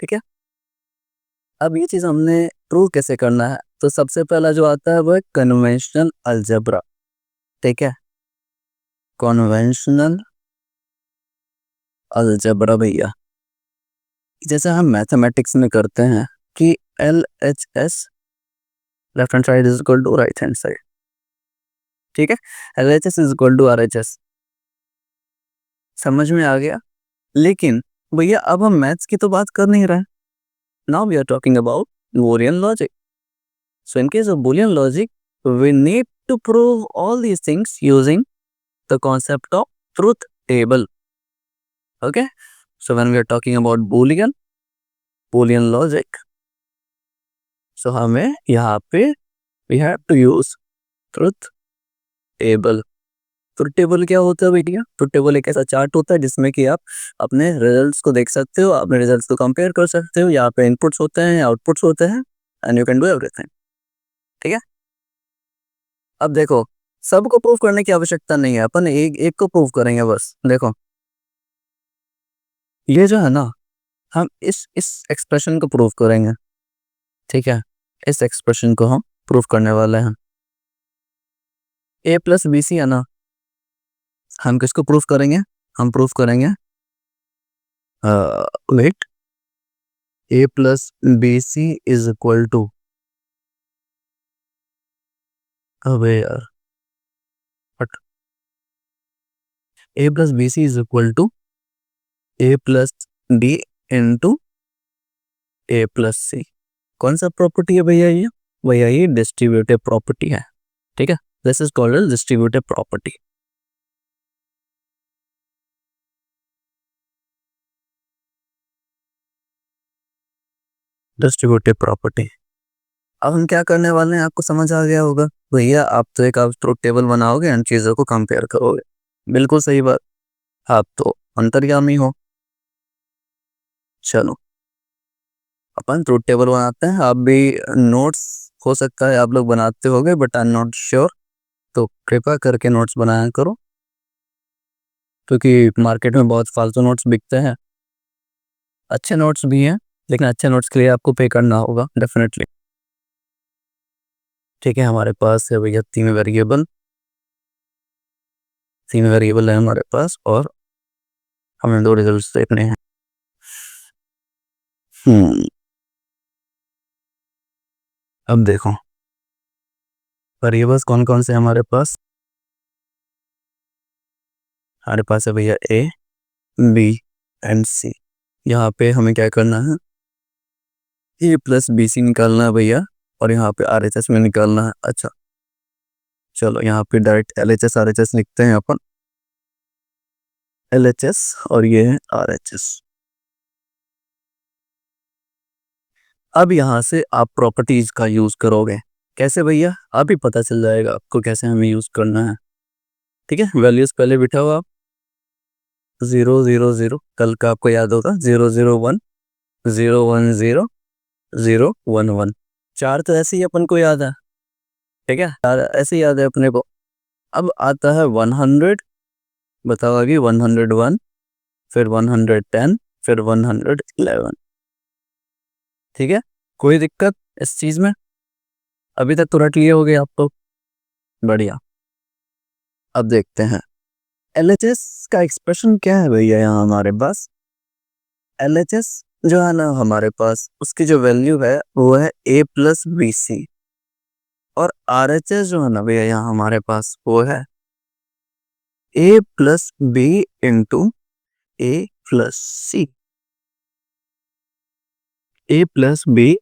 ठीक है, अब ये चीज़ हमने प्रूव कैसे करना है, तो सबसे पहला जो आता है वो है कन्वेंशनल अलजेब्रा। ठीक है, कन्वेंशनल अलजेब्रा भैया, जैसे हम मैथमेटिक्स में करते हैं कि LHS left hand side is equal to right hand side. ठीक है, LHS is equal to RHS, समझ में आ गया। लेकिन भैया अब हम मैथ्स की तो बात कर नहीं रहे, now we are talking about Boolean logic. So in case of Boolean logic, we need to prove all these things using the concept of truth table. Okay, so when we are talking about boolean logic, so हमें यहाँ पे we have to use truth table. Truth table क्या होता है भैया? ट्रुथ टेबल एक ऐसा चार्ट होता है जिसमें कि आप अपने रिजल्ट्स को देख सकते हो, अपने रिजल्ट्स को कंपेयर कर सकते हो। यहाँ पे इनपुट्स होते हैं, आउटपुट्स होते हैं, and you can do everything. ठीक है, अब देखो, सबको प्रूव करने की आवश्यकता नहीं है, अपन एक एक को प्रूव करेंगे बस। देखो, ये जो है ना, हम इस एक्सप्रेशन को प्रूव करेंगे। ठीक है, इस एक्सप्रेशन को हम प्रूव करने वाले हैं। A+BC है ना, हम किसको प्रूव करेंगे? हम प्रूव करेंगे wait, A+BC is equal to, अबे यार हट, A+BC is equal to A+D into A+C। कौन सा प्रॉपर्टी है भैया ये? भैया ये डिस्ट्रीब्यूटिव प्रॉपर्टी है। ठीक है, this is called as distributive property. Distributive property, अब हम क्या करने वाले हैं आपको समझ आ गया होगा। भैया आप तो एक आप ट्रुथ टेबल बनाओगे एंड चीज़ों को कंपेयर करोगे, बिल्कुल सही बात, आप तो अंतर्यामी हो। चलो, अपन ट्रुथ टेबल बनाते हैं। आप भी नोट्स, हो सकता है आप लोग बनाते होगे, but I am not sure, तो कृपया करके नोट्स बनाया करो, क्योंकि मार्केट में बहुत फालतू नोट्स बिकते हैं। अच्छे नोट्स भी हैं, लेकिन अच्छे नोट्स के लिए आपको पे करना होगा डेफिनेटली। ठीक है, हमारे पास है भैया तीन वेरिएबल है हमारे पास, और हमें दो रिजल्ट्स देखने हैं। अब देखो, वेरिएबल्स कौन कौन से हमारे पास है भैया A, B एंड C। यहाँ पे हमें क्या करना है? A+BC निकालना है भैया, और यहाँ पे RHS में निकालना है। अच्छा चलो, यहाँ पे डायरेक्ट LHS RHS लिखते हैं अपन, LHS और ये है RHS। अब यहाँ से आप प्रॉपर्टीज का यूज करोगे। कैसे भैया? अभी पता चल जाएगा आपको कैसे हमें यूज करना है। ठीक है, वैल्यूज पहले बिठाओ आप। 0 0 0, कल का आपको याद होगा, 0 0 1 0 1 0 0 1 1। चार तो ऐसे ही अपन को याद है। ठीक है, चार ऐसे ही याद है अपने को। अब आता है 100, बताओ अभी 101, फिर 110, फिर 111। ठीक है, कोई दिक्कत इस चीज में? अभी तक तो रट लिए होगे आप तो, बढ़िया। अब देखते हैं LHS का एक्सप्रेशन क्या है भैया। यहाँ हमारे पास LHS जो है ना हमारे पास उसकी जो वैल्यू है वो है a प्लस बी सी, और आर एच एस जो है ना भैया यहाँ हमारे पास वो है a plus B into A plus C, a plus B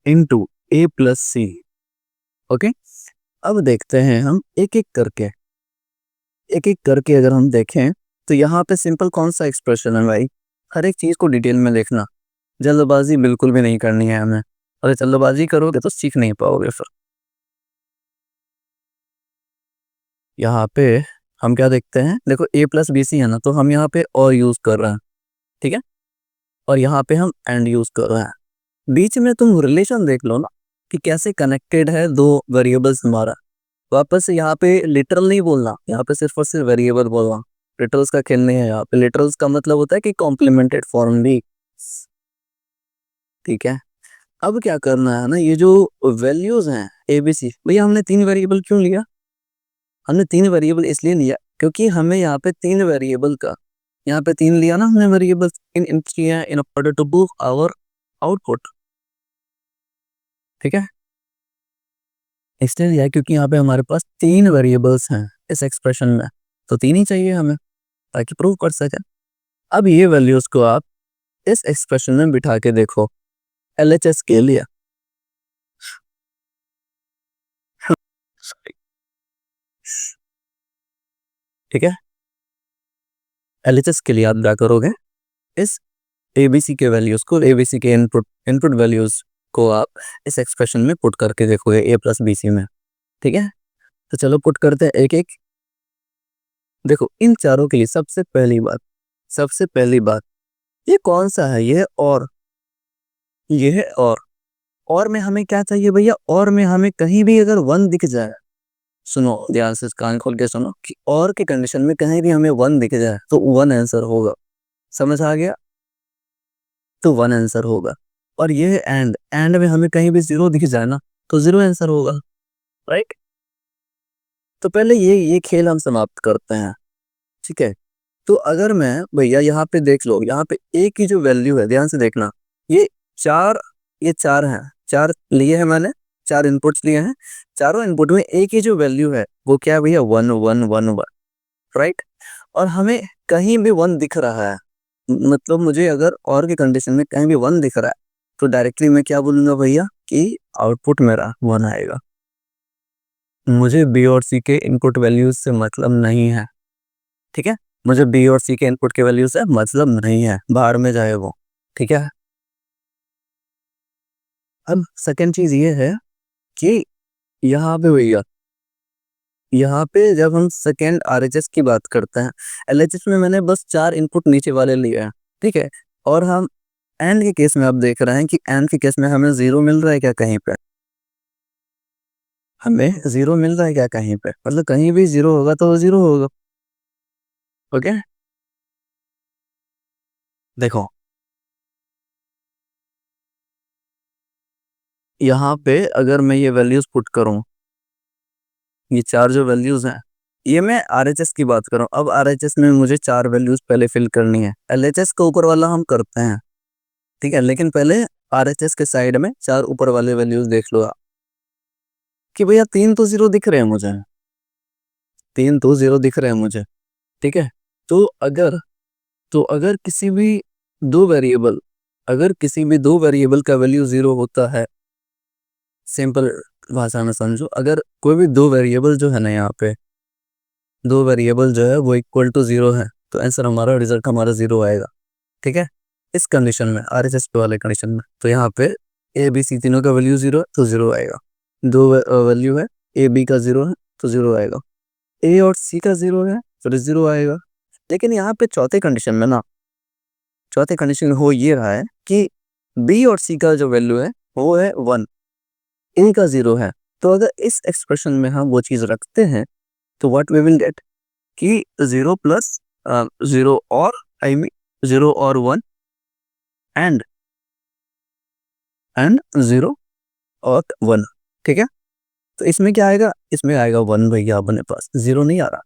into A plus C. Okay, अब देखते हैं हम एक एक करके अगर हम देखें तो यहाँ पे सिंपल कौन सा एक्सप्रेशन है भाई, हर एक चीज को डिटेल में देखना, जल्दबाजी बिल्कुल भी नहीं करनी है हमें, अगर जल्दबाजी करोगे तो सीख नहीं पाओगे फिर। यहाँ पे हम क्या देखते हैं, देखो a प्लस बी सी है ना, तो हम यहाँ पे और यूज कर रहे हैं, ठीक है, और यहाँ पे हम एंड यूज कर रहे हैं। बीच में तुम रिलेशन देख लो ना कि कैसे कनेक्टेड है दो वेरिएबल्स हमारा। वापस से यहाँ पे लिटरल नहीं बोलना, यहाँ पे सिर्फ और सिर्फ वेरिएबल बोलना, लिटरल्स का खेल नहीं है यहाँ पे। लिटरल्स का मतलब होता है कि कॉम्प्लीमेंटेड फॉर्म भी, ठीक है। अब क्या करना है ना, ये जो वैल्यूज हैं एबीसी, भैया हमने तीन वेरिएबल क्यों लिया, हमने तीन वेरिएबल इसलिए लिया क्योंकि हमें यहाँ पे तीन वेरिएबल का, यहाँ पे तीन लिया ना हमने variable in in order to book our output, ठीक है। इसलिए लिया क्योंकि यहाँ पे हमारे पास तीन वेरिएबल्स हैं इस एक्सप्रेशन में, तो तीन ही चाहिए हमें ताकि प्रूव कर सके। अब ये वैल्यूज को आप इस एक्सप्रेशन में बिठा के देखो एलएचएस के लिए, ठीक है। एलएचएस के लिए आप क्या करोगे, इस एबीसी के वैल्यूज को, एबीसी के इनपुट वैल्यूज को आप इस एक्सप्रेशन में पुट करके देखोगे ए प्लस बी सी में, ठीक है। तो चलो पुट करते हैं एक एक। देखो इन चारों के लिए सबसे पहली बात ये कौन सा है, ये और ये है और में हमें क्या चाहिए भैया, और में हमें कहीं भी अगर वन दिख जाए, सुनो ध्यान से कान खोल के सुनो, कि और के कंडीशन में कहीं भी हमें वन दिख जाए तो वन आंसर होगा, समझ आ गया, तो वन आंसर होगा। और ये एंड में हमें कहीं भी जीरो दिख जाए ना तो जीरो आंसर होगा, राइट। तो पहले ये खेल हम समाप्त करते हैं, ठीक है। तो अगर मैं भैया यहाँ पे देख लो, यहाँ पे ए की जो वैल्यू है ध्यान से देखना, ये चार ये चार हैं, चार लिए हैं मैंने, चार इनपुट्स लिए हैं, चारों इनपुट में ए की जो वैल्यू है वो क्या है भैया, one one one one, right. और हमें कहीं भी वन दिख रहा है, मतलब मुझे अगर और की कंडीशन में कहीं भी वन दिख रहा है तो डायरेक्टली मैं क्या बोलूंगा भैया कि आउटपुट मेरा वन आएगा। मुझे बी और सी के इनपुट वैल्यूज से मतलब नहीं है, ठीक है, मुझे बी और सी के इनपुट के वैल्यू से मतलब नहीं है, बाहर में जाए वो, ठीक है। अब सेकेंड चीज ये है कि यहाँ पे भैया, यहाँ पे जब हम सेकेंड आरएचएस की बात करते हैं, एलएचएस में मैंने बस चार इनपुट नीचे वाले लिए हैं, ठीक है। और हम एंड के केस में आप देख रहे हैं कि एंड के केस में हमें जीरो मिल रहा है क्या, कहीं पे हमें जीरो मिल रहा है क्या, कहीं पे, मतलब कहीं भी जीरो होगा तो जीरो होगा, ओके। देखो यहाँ पे अगर मैं ये वैल्यूज पुट करूं, ये चार जो वैल्यूज हैं, ये मैं आरएचएस की बात कर रहा हूँ। अब आरएचएस में मुझे चार वैल्यूज पहले फिल करनी है, एलएचएस का ऊपर वाला हम करते हैं, ठीक है, लेकिन पहले आरएचएस के साइड में चार ऊपर वाले वैल्यूज देख लो आप, कि भैया तीन तो जीरो दिख रहे हैं मुझे, तीन तो जीरो दिख रहे हैं मुझे, ठीक है। तो अगर अगर किसी भी दो वेरिएबल, अगर किसी भी दो वेरिएबल का वैल्यू जीरो होता है, सिंपल भाषा में समझो, अगर कोई भी दो वेरिएबल जो है ना, यहाँ पे दो वेरिएबल जो है वो इक्वल टू जीरो है, तो आंसर हमारा, रिजल्ट हमारा जीरो आएगा, ठीक है। इस कंडीशन में आरएचएस वाले कंडीशन में, तो यहाँ पे ए बी सी तीनों का वैल्यू जीरो है तो जीरो आएगा, दो वैल्यू है, ए बी का जीरो है तो जीरो आएगा, ए और सी का जीरो है तो जीरो आएगा। लेकिन यहाँ पे चौथे कंडीशन में ना, चौथे कंडीशन में हो ये रहा है कि बी और सी का जो वैल्यू है वो है वन, ए का जीरो है। तो अगर इस एक्सप्रेशन में हम वो चीज रखते हैं तो व्हाट वी विल गेट, कि जीरो प्लस जीरो और आई मीन जीरो और वन एंड जीरो और वन, ठीक है। तो इसमें क्या आएगा, इसमें आएगा वन, भैया अपने पास जीरो नहीं आ रहा,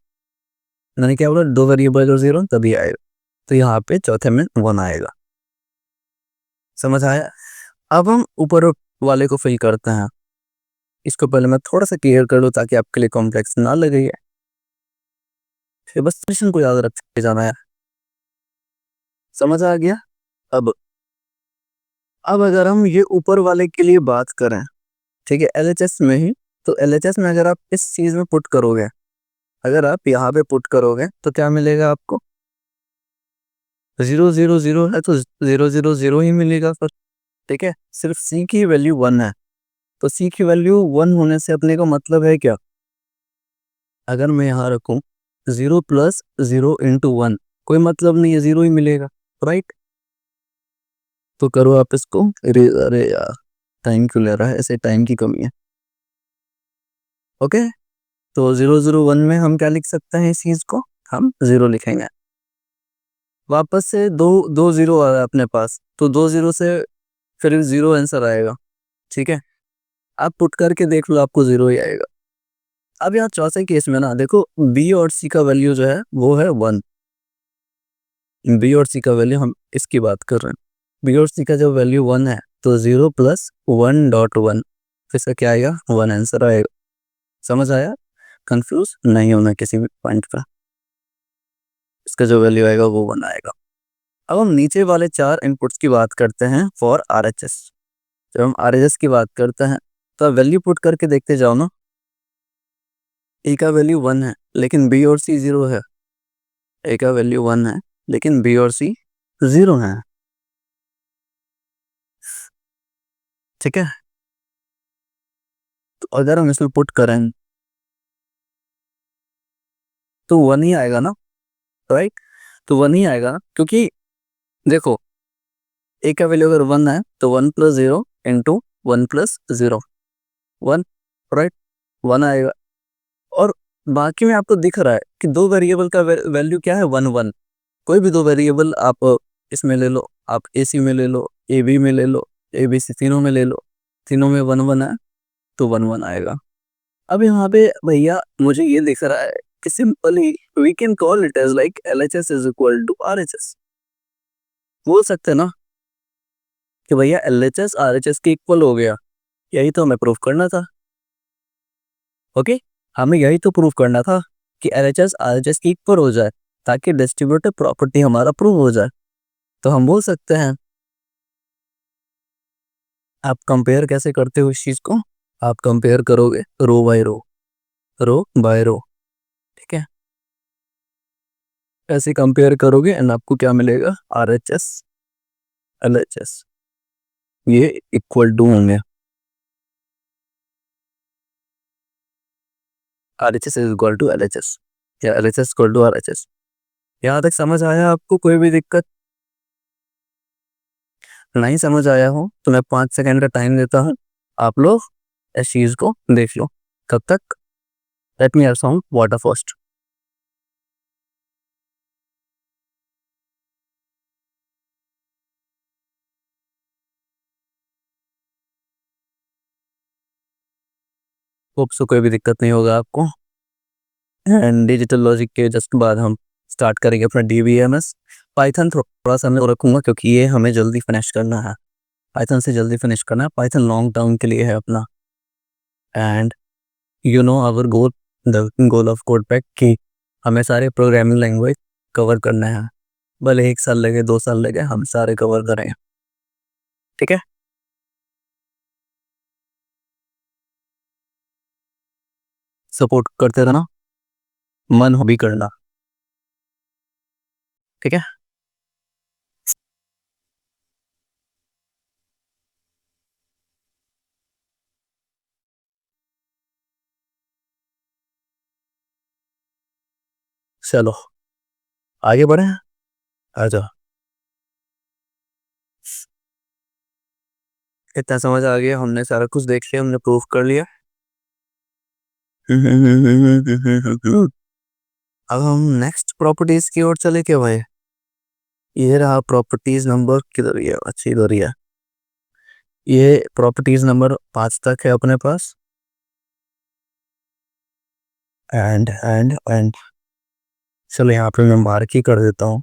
मैंने क्या बोला, दो वेरिएबल और जीरो तभी आएगा, तो यहाँ पे चौथे में वन आएगा, समझ आया? अब हम ऊपर वाले को फिल करते हैं। इसको पहले मैं थोड़ा सा क्लियर कर लूँ ताकि आपके लिए कॉम्प्लेक्स ना लगे ये। फिर बस क्वेश्चन को याद रख के जाना है। समझ आ गया? अब अब अगर हम ये ऊपर वाले के लिए बात करें, ठीक है, एलएचएस में ही, तो एलएचएस में अगर आप इस चीज में पुट करोगे, अगर आप यहाँ पे पुट करोगे तो क्या मिलेगा आपको? 0 0 0 है तो 0 0 0 ही मिलेगा फिर। ठीक है, सिर्फ सी की वैल्यू 1 है, तो सी की वैल्यू 1 होने से अपने का मतलब है क्या? अगर मैं यहाँ रखूँ 0 + 0 × 1, कोई मतलब नहीं है, 0 ही मिलेगा, राइट? तो करो आप इसको इरेज। अरे यार, टाइम क्यों ले रहा है ऐसे? टाइम की कमी है। ओके, तो 0 0 1 में हम क्या लिख सकते हैं? इस चीज को हम 0 लिखेंगे। वापस से दो दो जीरो आ रहा है अपने पास, तो 2 0 से फिर 0 आंसर आएगा। ठीक है, आप पुट करके देख लो, आपको 0 ही आएगा। अब यहाँ चौथे केस में ना देखो, बी और सी का वैल्यू जो है वो है 1। बी और सी का वैल्यू हम इसकी बात कर रहे हैं। बी और सी का जब वैल्यू 1 है तो 0 + 1.1, फिर इसका क्या आएगा? 1 आंसर आएगा। समझ आया? कंफ्यूज नहीं होना किसी भी पॉइंट पर। इसका जो वैल्यू आएगा वो 1 आएगा। अब हम नीचे वाले 4 इनपुट्स की बात करते हैं फॉर आरएचएस। जब हम आरएचएस की बात करते हैं तो आप वैल्यू पुट करके देखते जाओ ना। ए का वैल्यू 1 है लेकिन बी और सी 0 है। ए का वैल्यू 1 है लेकिन बी और सी 0 है। ठीक है, तो अगर हम इसमें पुट करें तो 1 ही आएगा ना, राइट? तो 1 ही आएगा क्योंकि देखो, ए का वैल्यू अगर 1 है तो 1 + 0 × 1 + 0, 1, राइट? 1 आएगा। और बाकी में आपको दिख रहा है कि दो वेरिएबल का वैल्यू क्या है? 1 1। कोई भी दो वेरिएबल आप इसमें ले लो, आप ए सी में ले लो, ए बी में ले लो, ए बी सी, तीनों में ले लो, तीनों में 1 1 है तो 1 1 आएगा। अब यहाँ पे भैया मुझे ये दिख रहा है कि simply we can call it as like LHS is equal to RHS। बोल सकते हैं ना कि भैया LHS RHS के इक्वल हो गया। यही तो हमें प्रूफ करना था। ओके, हमें यही तो प्रूफ करना था कि LHS RHS की इक्वल हो जाए ताकि डिस्ट्रीब्यूटिव प्रॉपर्टी हमारा प्रूव हो जाए। तो हम बोल सकते हैं, आप कंपेयर कैसे करते हो इस चीज को? आप कंपेयर करोगे रो बाय रो, रो बाय रो। ठीक है, ऐसे कंपेयर करोगे एंड आपको क्या मिलेगा? RHS LHS ये इक्वल टू होंगे। RHS is equal to LHS या LHS इक्वल टू RHS। यहाँ तक समझ आया आपको? कोई भी दिक्कत नहीं समझ आया हो तो मैं 5 सेकंड का टाइम देता हूँ, आप लोग इस चीज को देख लो। तब तक let me have some water first. Hope so कोई भी दिक्कत नहीं होगा आपको। एंड डिजिटल लॉजिक के जस्ट बाद हम स्टार्ट करेंगे अपना DBMS। पाइथन थोड़ा सा मैं रखूंगा क्योंकि ये हमें जल्दी फिनिश करना है। पाइथन से जल्दी फिनिश करना है, पाइथन लॉन्ग टर्म के लिए है अपना। And you know our goal, the goal of code pack कि हमें सारे प्रोग्रामिंग लैंग्वेज कवर करना है। भले 1 साल लगे 2 साल लगे, हम सारे कवर करें। ठीक है, सपोर्ट करते रहना, मन हो भी करना। ठीक है, चलो आगे बढ़े। आ जाओ। इतना समझ आ गया, हमने सारा कुछ देख लिया, हमने प्रूफ कर लिया। अब हम नेक्स्ट प्रॉपर्टीज की ओर चले क्या भाई? ये रहा प्रॉपर्टीज नंबर, किधर ही है? अच्छी इधर ही है। ये प्रॉपर्टीज नंबर 5 तक है अपने पास। एंड चलो यहाँ पे मैं मार्क ही कर देता हूँ।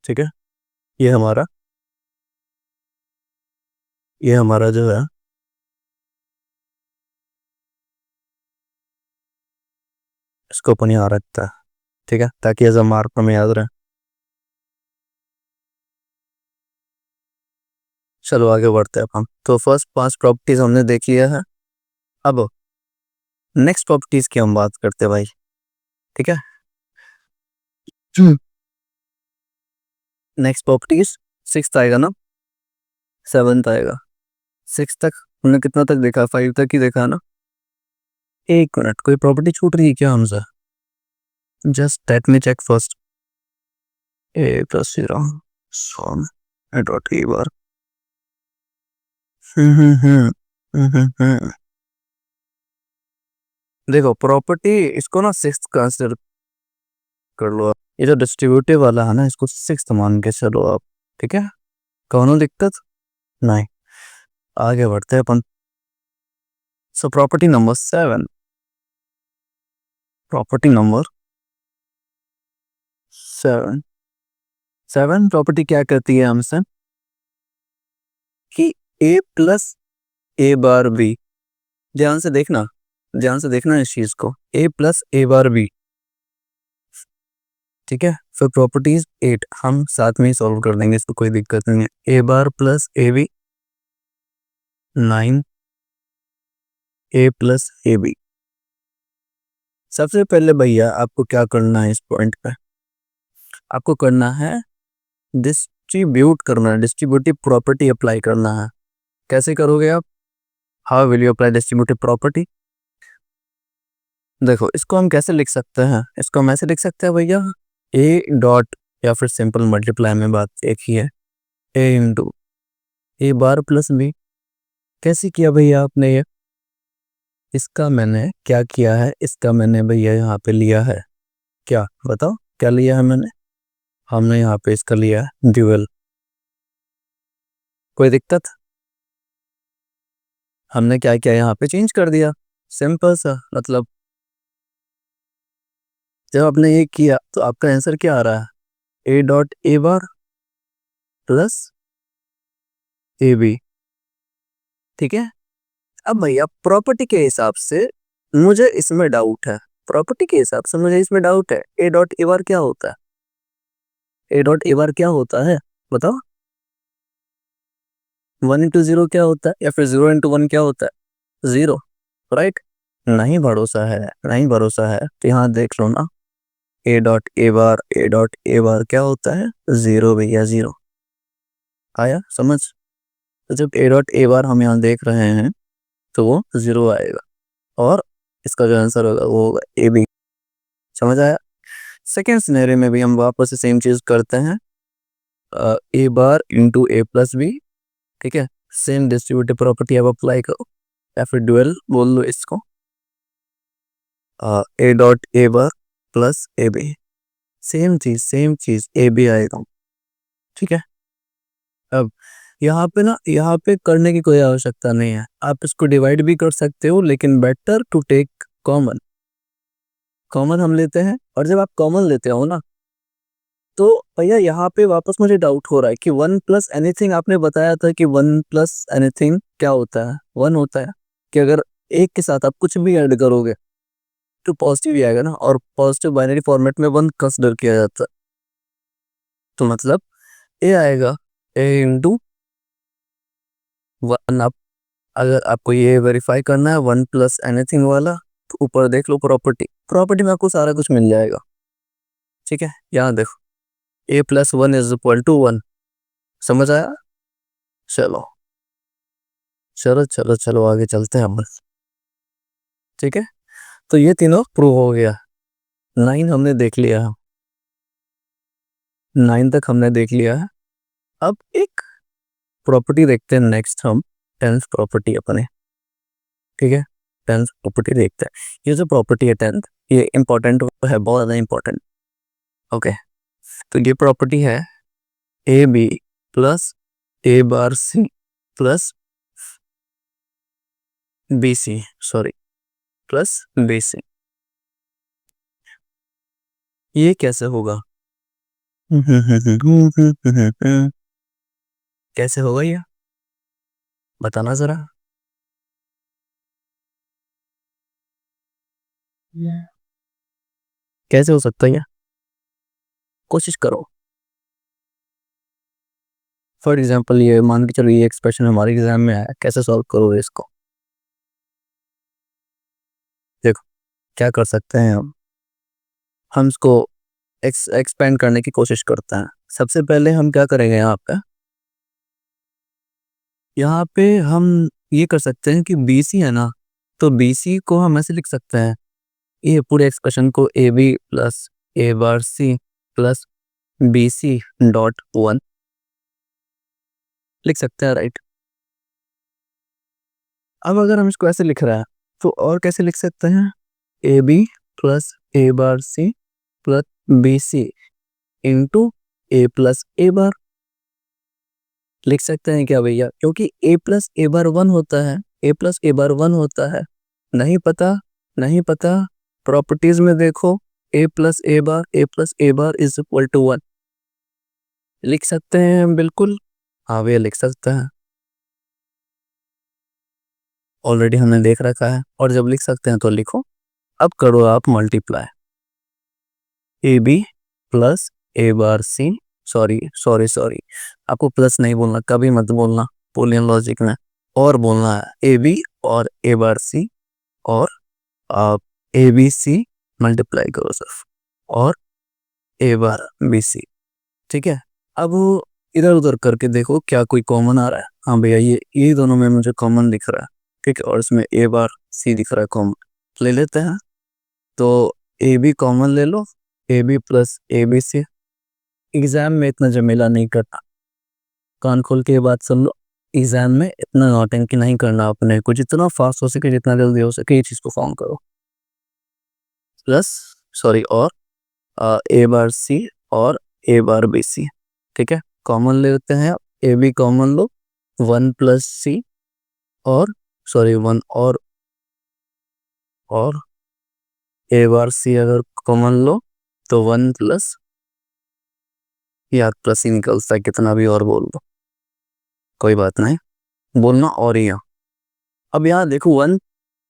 ठीक है। ये हमारा ये हमारा जो है इसको अपन यहाँ रखता है, ठीक है, ताकि एज अ मार्कर में याद रहे। चलो आगे बढ़ते हैं अपन। तो फर्स्ट 5 प्रॉपर्टीज हमने देख लिया है। अब नेक्स्ट प्रॉपर्टीज की हम बात करते हैं भाई, ठीक है। नेक्स्ट प्रॉपर्टीज 6th आएगा ना, 7th आएगा। 6 तक हमने कितना तक देखा, 5 तक ही देखा ना। एक मिनट, कोई प्रॉपर्टी छूट रही है क्या हमसे? Just let me check first. A plus zero son a dot A bar. देखो प्रॉपर्टी इसको ना 6th कंसिडर कर लो आप। ये जो डिस्ट्रीब्यूटिव वाला है ना, इसको 6th मान के चलो आप, ठीक है। कौनो दिक्कत नहीं, आगे बढ़ते हैं अपन। So property number 7, property number 7, 7 property क्या कहती है हमसे कि a plus A bar b, ध्यान से देखना, ध्यान से देखना इस चीज को, a plus A bar B, ठीक है। फिर प्रॉपर्टीज 8 हम साथ में ही सॉल्व कर देंगे, इसको कोई दिक्कत नहीं है। A bar plus A b 9, a plus A b. सबसे पहले भैया आपको क्या करना है, इस पॉइंट पे आपको करना है डिस्ट्रीब्यूट करना है, डिस्ट्रीब्यूटिव प्रॉपर्टी अप्लाई करना है। कैसे करोगे आप? How will you apply distributive property? देखो इसको हम कैसे लिख सकते हैं, इसको हम ऐसे लिख सकते हैं भैया, ए डॉट, या फिर सिंपल मल्टीप्लाई में बात एक ही है, ए इंटू ए बार प्लस बी। कैसे किया भैया आपने ये? इसका मैंने क्या किया है, इसका मैंने भैया यहाँ पे लिया है, क्या बताओ क्या लिया है मैंने? हमने यहाँ पे इसका लिया है ड्यूअल। कोई दिक्कत? हमने क्या किया, यहाँ पे चेंज कर दिया, सिंपल सा मतलब। जब आपने ये किया तो आपका आंसर क्या आ रहा है, A dot A bar plus A B, ठीक है। अब भैया प्रॉपर्टी के हिसाब से मुझे इसमें डाउट है, प्रॉपर्टी के हिसाब से मुझे इसमें डाउट है, ए डॉट ए बार क्या होता है, ए डॉट ए बार क्या होता है बताओ। 1 इंटू 0 क्या होता है, या फिर 0 इंटू 1 क्या होता है, 0, राइट। नहीं भरोसा है, नहीं भरोसा है तो यहाँ देख लो ना, ए डॉट ए बार, ए डॉट ए बार क्या होता है, 0 भैया, 0। आया समझ? तो जब ए डॉट ए बार हम यहाँ देख रहे हैं तो वो 0 आएगा, और इसका जो आंसर होगा वो होगा ए बी। समझ आया? सेकेंड सिनेरियो में भी हम वापस से सेम चीज करते हैं, A bar into A plus B, ठीक है। सेम डिस्ट्रीब्यूटिव प्रॉपर्टी अब अप्लाई करो, या फिर ड्यूअल बोल लो इसको, A dot A bar plus A B, same चीज ए बी आएगा, ठीक है। अब यहाँ पे ना, यहाँ पे करने की कोई आवश्यकता नहीं है, आप इसको डिवाइड भी कर सकते हो, लेकिन better to take common. Common हम लेते हैं, और जब आप कॉमन लेते हो ना, तो भैया यहाँ पे वापस मुझे डाउट हो रहा है कि 1 प्लस एनीथिंग, आपने बताया था कि 1 प्लस एनीथिंग क्या होता है, 1 होता है, कि अगर एक के साथ आप कुछ भी ऐड करोगे तो पॉजिटिव ही आएगा ना, और पॉजिटिव बाइनरी फॉर्मेट में 1 कंसिडर किया जाता है। तो मतलब ए आएगा, ए इंटू 1। आप अगर आपको ये वेरीफाई करना है 1 प्लस एनीथिंग वाला, तो ऊपर देख लो प्रॉपर्टी, प्रॉपर्टी में आपको सारा कुछ मिल जाएगा, ठीक है। यहाँ देखो, a plus 1 is equal to 1। समझ आया? चलो चलो चलो चलो आगे चलते हैं हम, ठीक है। तो ये तीनों प्रूव हो गया, 9 हमने देख लिया है, 9 तक हमने देख लिया है। अब एक प्रॉपर्टी देखते हैं नेक्स्ट हम, 10th प्रॉपर्टी अपने, ठीक है। 10th प्रॉपर्टी देखते हैं। ये जो प्रॉपर्टी है 10th, ये इंपॉर्टेंट है, बहुत ज़्यादा इंपॉर्टेंट। ओके, तो ये प्रॉपर्टी है A B plus A bar C plus B C, sorry, plus B C. ये कैसे होगा? कैसे होगा ये, बताना जरा। कैसे हो सकता है ये, कोशिश करो। फॉर एग्जाम्पल ये मान के चलो ये एक्सप्रेशन हमारे एग्जाम में आया, कैसे सॉल्व करोगे इसको। देखो क्या कर सकते हैं हम इसको एक्सपेंड करने की कोशिश करते हैं। सबसे पहले हम क्या करेंगे यहाँ पे हम ये कर सकते हैं कि बी सी है ना, तो बी सी को हम ऐसे लिख सकते हैं, ये पूरे एक्सप्रेशन को A B plus A bar C plus B C dot one लिख सकते हैं, राइट। अब अगर हम इसको ऐसे लिख रहे हैं तो और कैसे लिख सकते हैं, a B plus A bar C plus B c into A plus A bar लिख सकते हैं क्या भैया, क्योंकि ए प्लस ए बार वन होता है, ए प्लस ए बार वन होता है। नहीं पता, नहीं पता, प्रॉपर्टीज में देखो, a plus A bar is equal to one लिख सकते हैं हम, बिल्कुल। हाँ भैया लिख सकते हैं, ऑलरेडी हमने देख रखा है। और जब लिख सकते हैं तो लिखो। अब करो आप multiply, A B plus A bar C, sorry sorry sorry, आपको प्लस नहीं बोलना, कभी मत बोलना बुलियन लॉजिक में, और बोलना है ए बी और ए बार सी, और आप ए बी सी मल्टीप्लाई करो सिर्फ, और ए बार बी सी, ठीक है। अब इधर उधर करके देखो क्या कोई कॉमन आ रहा है। हाँ भैया ये दोनों में मुझे कॉमन दिख रहा है, ठीक है, और इसमें ए बार सी दिख रहा है कॉमन, ले लेते हैं। तो ए बी कॉमन ले लो, a B plus A b c. Exam में इतना झमेला नहीं करना, कान खोल के ये बात सुन लो, एग्जाम में इतना नौटंकी नहीं करना, अपने को जितना फास्ट हो सके जितना जल्दी हो सके ये चीज़ को फॉर्म करो। प्लस सॉरी, और ए बार सी और ए बार बी सी, ठीक है, कॉमन ले लेते हैं। ए बी कॉमन लो, वन प्लस सी, और सॉरी वन और ए बार सी अगर कॉमन लो तो वन प्लस, याद प्लस ही निकलता है कितना भी और बोल दो, कोई बात नहीं, बोलना और ही है। अब यहाँ देखो वन,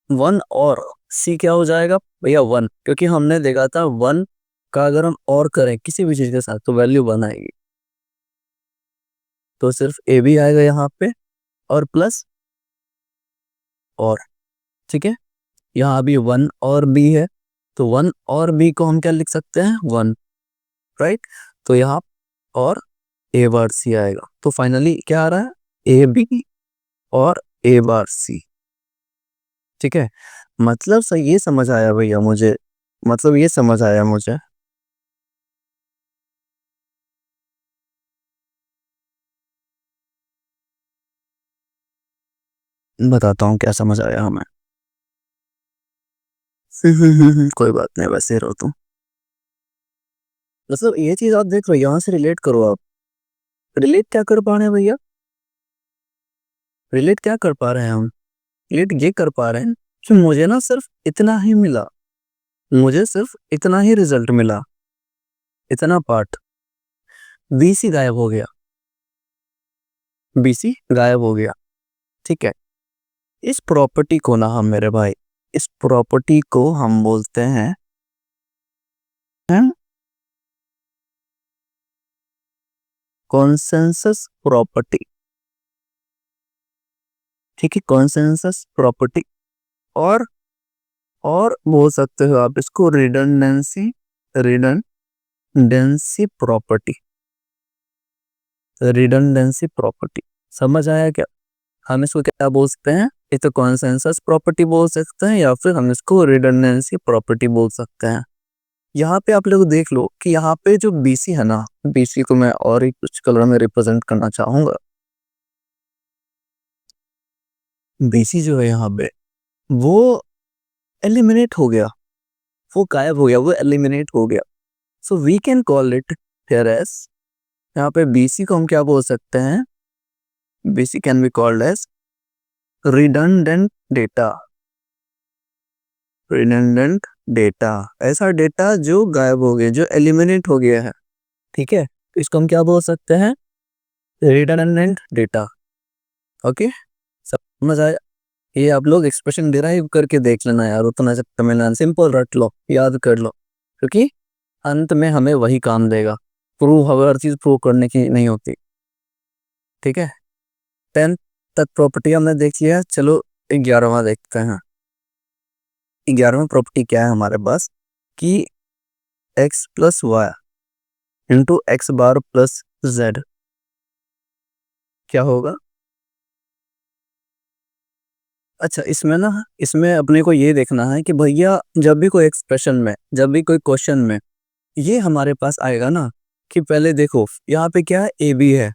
वन और सी क्या हो जाएगा भैया वन, क्योंकि हमने देखा था वन का अगर हम और करें किसी भी चीज के साथ तो वैल्यू वन आएगी, तो सिर्फ ए भी आएगा यहाँ पे और प्लस और, ठीक है। यहाँ अभी वन और बी है, तो वन और बी को हम क्या लिख सकते हैं, वन, राइट। तो यहाँ और ए बार सी आएगा, तो फाइनली क्या आ रहा है, ए बी और ए बार सी, ठीक है। मतलब सही, ये समझ आया भैया मुझे, मतलब ये समझ आया मुझे। बताता हूँ क्या समझ आया हमें। कोई बात नहीं, वैसे ही रहो तुम। मतलब ये चीज आप देख रहे हो, यहाँ से रिलेट करो आप, रिलेट क्या कर पा रहे हैं भैया, रिलेट क्या कर पा रहे हैं हम, रिलेट ये कर पा रहे हैं कि मुझे ना सिर्फ इतना ही मिला, मुझे सिर्फ इतना ही रिजल्ट मिला, इतना पार्ट, बीसी गायब हो गया, बीसी गायब हो गया, ठीक है। इस प्रॉपर्टी को ना हम, मेरे भाई, इस प्रॉपर्टी को हम बोलते हैं कॉन्सेंसस प्रॉपर्टी, ठीक है, कॉन्सेंसस प्रॉपर्टी। और बोल सकते हो आप इसको redundancy, redundancy property, redundancy property, समझ आया क्या। हम इसको क्या बोल सकते हैं, ये तो कॉन्सेंसस प्रॉपर्टी बोल सकते हैं, या फिर हम इसको रिडंडेंसी प्रॉपर्टी बोल सकते हैं। यहाँ पे आप लोग देख लो कि यहाँ पे जो बीसी है ना, बीसी को मैं और ही कुछ कलर में रिप्रेजेंट करना चाहूंगा। बीसी जो है यहाँ पे वो एलिमिनेट हो गया, वो गायब हो गया, वो एलिमिनेट हो गया। So we can call it here as, यहाँ पे बीसी को हम क्या बोल सकते हैं, BC can be called as redundant data, redundant data, ऐसा डेटा जो गायब हो गया, जो एलिमिनेट हो गया है, ठीक है, तो इसको हम क्या बोल सकते हैं, रिडंडेंट डेटा। ओके, समझ आया। ये आप लोग एक्सप्रेशन डिराइव करके देख लेना यार, उतना जब मिलना सिंपल रट लो, याद कर लो, क्योंकि अंत में हमें वही काम देगा। प्रूव हर चीज प्रूव करने की नहीं होती। ठीक है, 10 तक प्रॉपर्टी हमने देख लिया, चलो 11वां देखते हैं। 11वां प्रॉपर्टी क्या है हमारे पास कि x plus y into x bar plus z क्या होगा। अच्छा, इसमें ना, इसमें अपने को ये देखना है कि भैया जब भी कोई एक्सप्रेशन में, जब भी कोई क्वेश्चन में ये हमारे पास आएगा ना, कि पहले देखो यहाँ पे क्या है, ए बी है,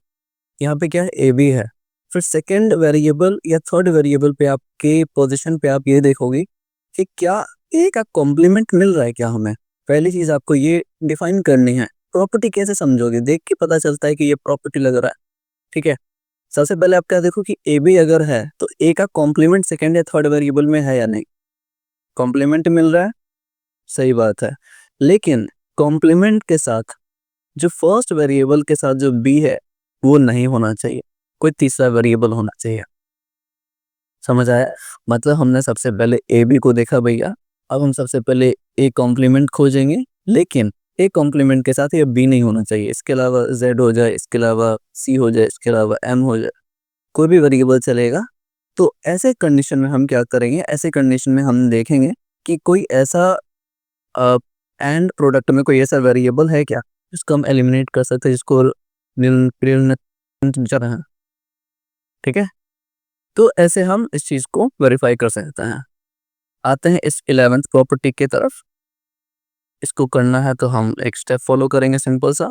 यहाँ पे क्या है, ए बी है, फिर सेकंड वेरिएबल या थर्ड वेरिएबल पे आपके पोजीशन पे आप ये देखोगे कि क्या ए का कॉम्प्लीमेंट मिल रहा है क्या हमें। पहली चीज आपको ये डिफाइन करनी है। प्रॉपर्टी कैसे समझोगे, देख के पता चलता है कि ये प्रॉपर्टी लग रहा है। ठीक है, सबसे पहले आप क्या देखो कि ए बी अगर है तो ए का कॉम्प्लीमेंट सेकंड या थर्ड वेरिएबल में है या नहीं। कॉम्प्लीमेंट मिल रहा है, सही बात है, लेकिन कॉम्प्लीमेंट के साथ जो फर्स्ट वेरिएबल के साथ जो बी है वो नहीं होना चाहिए, कोई तीसरा वेरिएबल होना चाहिए। समझ आया, मतलब हमने सबसे पहले ए बी को देखा भैया, अब हम सबसे पहले ए कॉम्प्लीमेंट खोजेंगे, लेकिन ए कॉम्प्लीमेंट के साथ ये बी नहीं होना चाहिए, इसके अलावा जेड हो जाए, इसके अलावा सी हो जाए, इसके अलावा एम हो जाए, कोई भी वेरिएबल चलेगा। तो ऐसे कंडीशन में हम क्या करेंगे, ऐसे कंडीशन में हम देखेंगे कि कोई ऐसा एंड प्रोडक्ट में कोई ऐसा वेरिएबल है क्या जिसको हम एलिमिनेट कर सकते हैं, जिसको है। ठीक है, तो ऐसे हम इस चीज को वेरीफाई कर सकते हैं। आते हैं इस 11th प्रॉपर्टी की तरफ। इसको करना है तो हम एक स्टेप फॉलो करेंगे, सिंपल सा।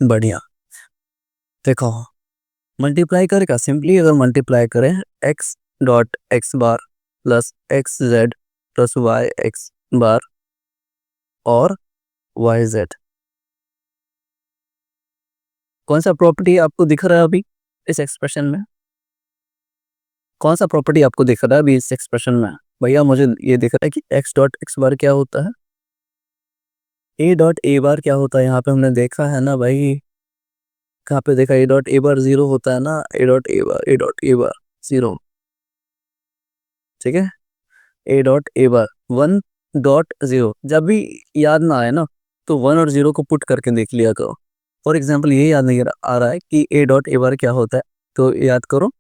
बढ़िया, देखो मल्टीप्लाई करेगा, सिंपली अगर मल्टीप्लाई करें x dot x bar plus x Z plus y x bar और वाई जेड, कौन सा प्रॉपर्टी आपको दिख रहा है अभी इस एक्सप्रेशन में, कौन सा प्रॉपर्टी आपको दिख रहा है अभी इस एक्सप्रेशन में। भैया मुझे ये दिख रहा है कि एक्स डॉट एक्स बार क्या होता है, ए डॉट ए बार क्या होता है, यहाँ पे हमने देखा है ना भाई, कहाँ पे देखा, ए डॉट ए बार जीरो होता है ना, ए डॉट ए बार, ए डॉट ए बार जीरो। ठीक है, ए डॉट ए बार 1.0, जब भी याद ना आए ना तो 1 और 0 को पुट करके देख लिया करो। फॉर एग्जाम्पल ये याद नहीं आ रहा है कि ए डॉट ए बार क्या होता है, तो याद करो,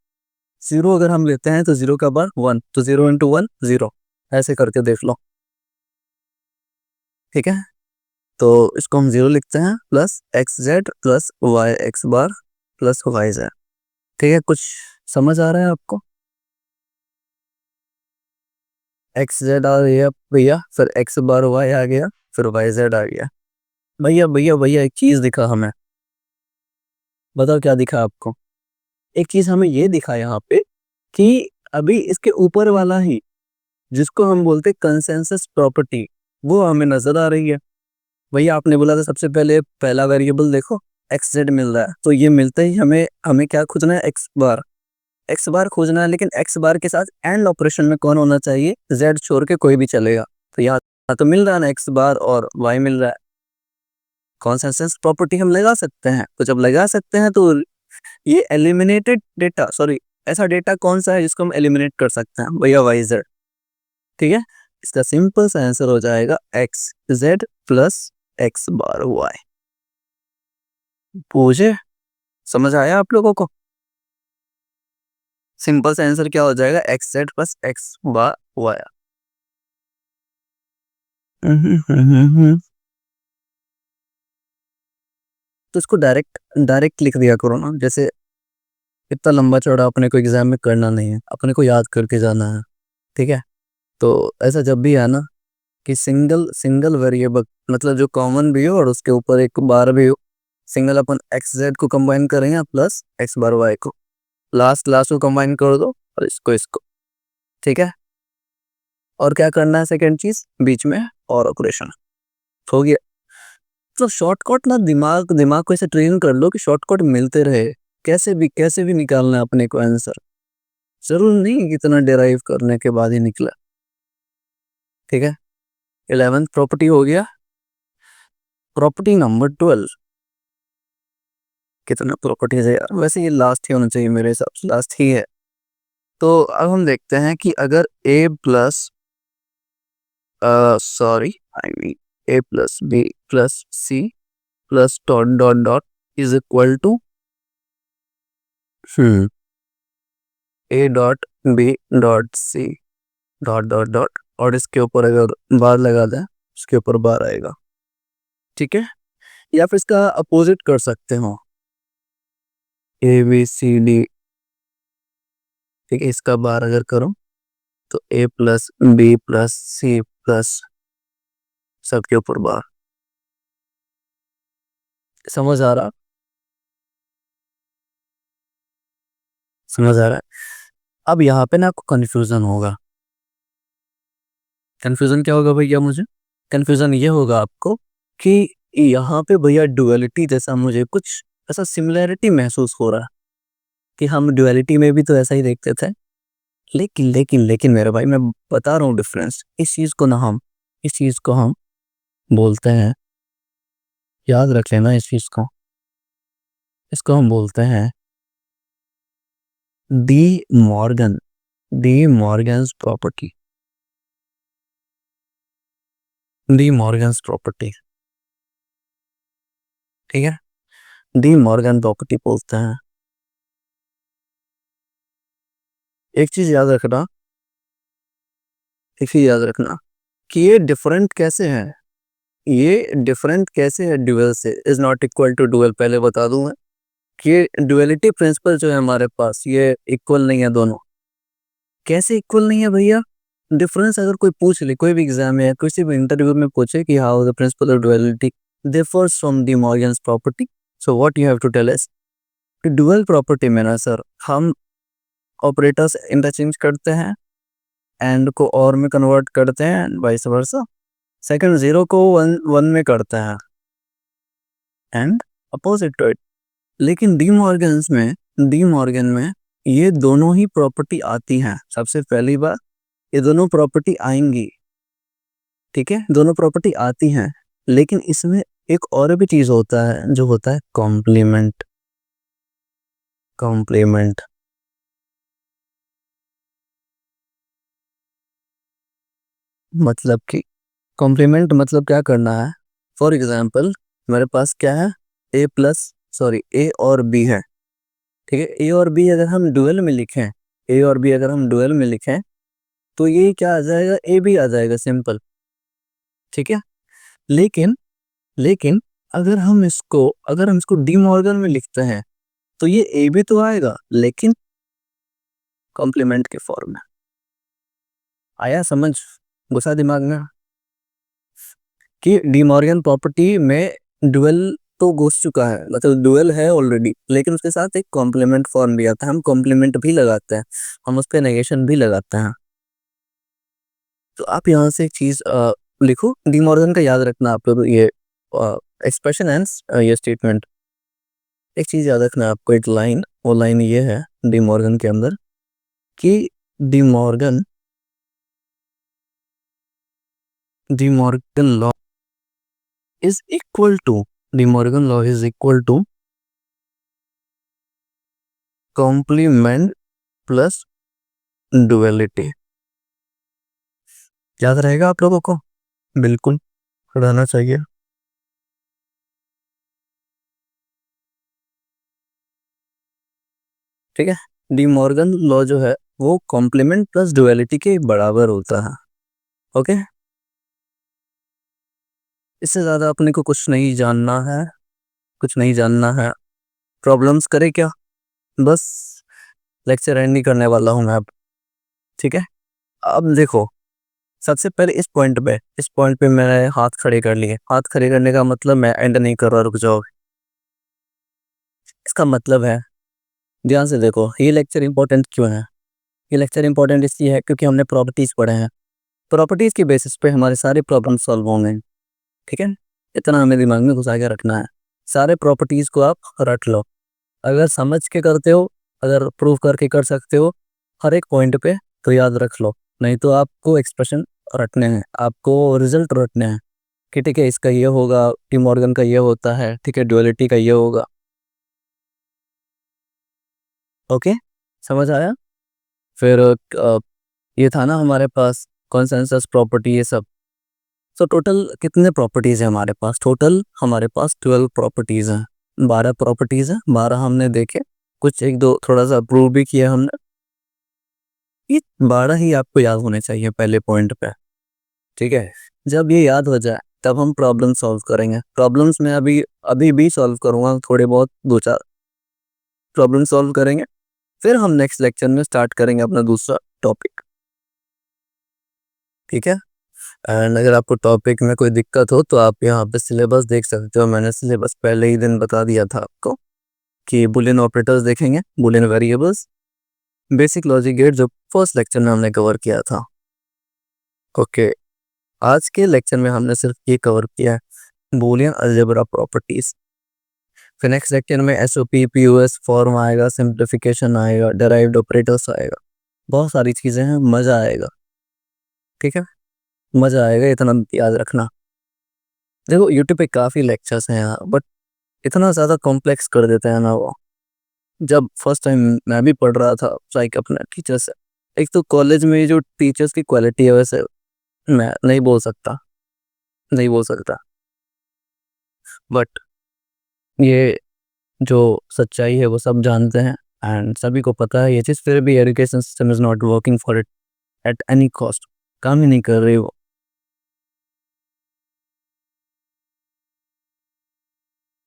0 अगर हम लेते हैं तो 0 का बार 1, तो 0 इंटू 1 0, ऐसे करके देख लो। ठीक है, तो इसको हम 0 लिखते हैं plus x Z plus y x bar plus Y z. ठीक है, कुछ समझ आ रहा है आपको। एक्स जेड आ गया भैया, फिर एक्स बार वाई आ गया, फिर वाई जेड आ गया। भैया भैया भैया एक चीज दिखा हमें, बताओ क्या दिखा आपको। एक चीज हमें ये दिखा यहाँ पे कि अभी इसके ऊपर वाला ही जिसको हम बोलते कंसेंसस प्रॉपर्टी, वो हमें नजर आ रही है। भैया आपने बोला था सबसे पहले पहला वेरिएबल देखो एक्स जेड मिल रहा है, तो ये मिलते ही हमें हमें क्या खोजना है, एक्स बार, एक्स बार खोजना है, लेकिन एक्स बार के साथ एंड ऑपरेशन में कौन होना चाहिए, जेड छोड़ के कोई भी चलेगा। तो यहाँ तो मिल रहा है ना एक्स बार और वाई मिल रहा है, कॉन्सेंसस प्रॉपर्टी हम लगा सकते हैं। तो जब लगा सकते हैं तो ये एलिमिनेटेड डेटा, सॉरी ऐसा डेटा कौन सा है जिसको हम एलिमिनेट कर सकते हैं, भैया वाई जेड। ठीक है, इसका सिंपल सा आंसर हो जाएगा x Z plus x bar Y. पूछे, समझ आया आप लोगों को। सिंपल सा आंसर क्या हो जाएगा, x Z plus x bar Y. तो इसको डायरेक्ट डायरेक्ट लिख दिया करो ना, जैसे इतना लंबा चौड़ा अपने को एग्जाम में करना नहीं है, अपने को याद करके जाना है। ठीक है, तो ऐसा जब भी है ना कि सिंगल सिंगल वेरिएबल, मतलब जो कॉमन भी हो और उसके ऊपर एक बार भी हो, सिंगल अपन एक्स जेड को कंबाइन करेंगे प्लस एक्स बार वाई को, लास्ट लास्ट को कंबाइन कर दो और इसको इसको। ठीक है, और क्या करना है, सेकंड चीज बीच में और ऑपरेशन हो गया। तो शॉर्टकट ना, दिमाग दिमाग को ऐसे ट्रेन कर लो कि शॉर्टकट मिलते रहे, कैसे भी निकालना है अपने को आंसर, जरूर नहीं कि इतना डिराइव करने के बाद ही निकला। ठीक है, 11th प्रॉपर्टी हो गया। प्रॉपर्टी नंबर 12, कितना प्रॉपर्टीज है यार, वैसे ये लास्ट ही होना चाहिए मेरे हिसाब से, लास्ट ही है। तो अब हम देखते हैं कि अगर a plus sorry I mean a plus b plus c plus dot dot dot is equal to a dot b dot c dot dot dot, और इसके ऊपर अगर बार लगा दें उसके ऊपर बार आएगा, ठीक है। या फिर इसका अपोजिट कर सकते हो, a b c d, ठीक है, इसका बार अगर करो तो a plus b plus c plus सबके ऊपर बार। समझ आ रहा, समझ आ रहा है। अब यहाँ पे ना आपको कंफ्यूजन होगा। कंफ्यूजन क्या होगा भैया मुझे? कंफ्यूजन ये होगा आपको कि यहाँ पे भैया डुअलिटी जैसा मुझे कुछ ऐसा सिमिलैरिटी महसूस हो रहा है कि हम डुअलिटी में भी तो ऐसा ही देखते थे। लेकिन लेकिन लेकिन मेरे भाई मैं बता रहा हूँ डिफरेंस। इस चीज को हम बोलते हैं, याद रख लेना इस चीज को, इसको हम बोलते हैं D Morgan's property. D Morgan's property, ठीक है, डी मॉर्गन प्रॉपर्टी बोलते हैं। एक चीज याद रखना, एक चीज याद रखना कि ये डिफरेंट कैसे है, ये डिफरेंट कैसे है ड्यूअल से, is not equal to dual. पहले बता दूं मैं कि ये डुअलिटी प्रिंसिपल जो है हमारे पास, ये इक्वल नहीं है दोनों। कैसे इक्वल नहीं है भैया? डिफरेंस अगर कोई पूछ ले, कोई भी एग्जाम में, किसी भी इंटरव्यू में पूछे कि how the principle of duality differs from De Morgan's property, so what you have to tell us. Dual property में ना सर, हम ऑपरेटर्स इंटरचेंज करते हैं, एंड को और में कन्वर्ट करते हैं, and vice versa. Second zero को वन में करते हैं, एंड अपोजिट टू इट। लेकिन डी मॉर्गन में ये दोनों ही प्रॉपर्टी आती हैं। सबसे पहली बार ये दोनों प्रॉपर्टी आएंगी, ठीक है, दोनों प्रॉपर्टी आती हैं। लेकिन इसमें एक और भी चीज होता है जो होता है कॉम्प्लीमेंट। कॉम्प्लीमेंट मतलब कि, कॉम्प्लीमेंट मतलब क्या करना है? फॉर एग्जाम्पल मेरे पास क्या है, ए और बी है, ठीक है। ए और बी अगर हम डुअल में लिखें, ए और बी अगर हम डुअल में लिखें तो ये क्या आ जाएगा, ए भी आ जाएगा, सिंपल, ठीक है। लेकिन लेकिन अगर हम इसको डी मॉर्गन में लिखते हैं तो ये ए भी तो आएगा, लेकिन कॉम्प्लीमेंट के फॉर्म में। आया समझ, घुसा दिमाग में कि डी मॉर्गन प्रॉपर्टी में डुअल तो घुस चुका है, मतलब डुअल है ऑलरेडी, लेकिन उसके साथ एक कॉम्प्लीमेंट फॉर्म भी आता है। हम कॉम्प्लीमेंट भी लगाते हैं, हम उस पर नेगेशन भी लगाते हैं। तो आप यहाँ से एक चीज लिखो, डी मॉर्गन का याद रखना आप लोग, ये एक्सप्रेशन एंड ये स्टेटमेंट। एक चीज याद रखना आपको, एक लाइन, वो लाइन ये है डी मॉर्गन के अंदर कि De Morgan law is equal to, De Morgan law is equal to complement plus duality. याद रहेगा आप लोगों को? बिल्कुल रहना चाहिए। ठीक है, डी मॉर्गन लॉ जो है वो कॉम्प्लीमेंट प्लस डुअलिटी के बराबर होता है। ओके, इससे ज्यादा अपने को कुछ नहीं जानना है, कुछ नहीं जानना है। प्रॉब्लम्स करे क्या, बस लेक्चर एंड नहीं करने वाला हूँ मैं अब, ठीक है। अब देखो, सबसे पहले इस पॉइंट पे मैंने हाथ खड़े कर लिए। हाथ खड़े करने का मतलब मैं एंड नहीं कर रहा, रुक जाओ। इसका मतलब है, ध्यान से देखो, ये लेक्चर इंपॉर्टेंट क्यों है? ये लेक्चर इंपॉर्टेंट इसलिए है क्योंकि हमने प्रॉपर्टीज पढ़े हैं। प्रॉपर्टीज के बेसिस पे हमारे सारे प्रॉब्लम सॉल्व होंगे, ठीक है। इतना हमें दिमाग में घुसा के रखना है। सारे प्रॉपर्टीज को आप रट लो, अगर समझ के करते हो, अगर प्रूव करके कर सकते हो हर एक पॉइंट पे, तो याद रख लो, नहीं तो आपको एक्सप्रेशन रटने हैं, आपको रिजल्ट रटने हैं कि ठीक है इसका ये होगा, डी मॉर्गन का ये होता है, ठीक है ड्युअलिटी का ये होगा। ओके, समझ आया? फिर ये था ना हमारे पास कॉन्सेंसस प्रॉपर्टी ये सब। तो टोटल कितने प्रॉपर्टीज़ है हमारे पास? टोटल हमारे पास 12 प्रॉपर्टीज़ हैं, 12 प्रॉपर्टीज़ हैं, 12 हमने देखे, कुछ एक दो थोड़ा सा प्रूव भी किया हमने। ये 12 ही आपको याद होने चाहिए पहले पॉइंट पे, ठीक है? जब ये याद हो जाए तब हम प्रॉब्लम सॉल्व करेंगे। प्रॉब्लम्स में अभी अभी भी सॉल्व करूँगा, थोड़े बहुत 2-4 प्रॉब्लम सॉल्व करेंगे, फिर हम नेक्स्ट लेक्चर में स्टार्ट करेंगे अपना दूसरा टॉपिक, ठीक है? एंड अगर आपको टॉपिक में कोई दिक्कत हो तो आप यहाँ पे सिलेबस देख सकते हो। मैंने सिलेबस पहले ही दिन बता दिया था आपको कि बुलियन ऑपरेटर्स देखेंगे, Boolean variables, basic logic gate जो फर्स्ट लेक्चर में हमने कवर किया था। ओके, आज के लेक्चर में हमने सिर्फ ये कवर किया है बुलियन अलजेब्रा प्रॉपर्टीज। फिर नेक्स्ट लेक्चर में एसओपी, पीओएस, फॉर्म आएगा, सिंप्लीफिकेशन आएगा, डेराइव्ड ऑपरेटर्स आएगा, बहुत सारी चीज़ें हैं, मज़ा आएगा, ठीक है? मज़ा आएगा, इतना याद रखना। देखो यूट्यूब पे काफ़ी लेक्चर्स हैं यहाँ, बट इतना ज़्यादा कॉम्प्लेक्स कर देते हैं ना वो। जब फर्स्ट टाइम मैं भी पढ़ रहा था लाइक अपने टीचर से, एक तो कॉलेज में जो टीचर्स की क्वालिटी है वैसे मैं नहीं बोल सकता, नहीं बोल सकता, बट ये जो सच्चाई है वो सब जानते हैं एंड सभी को पता है ये चीज़, फिर भी education system is not working for it at any cost, काम ही नहीं कर रही वो।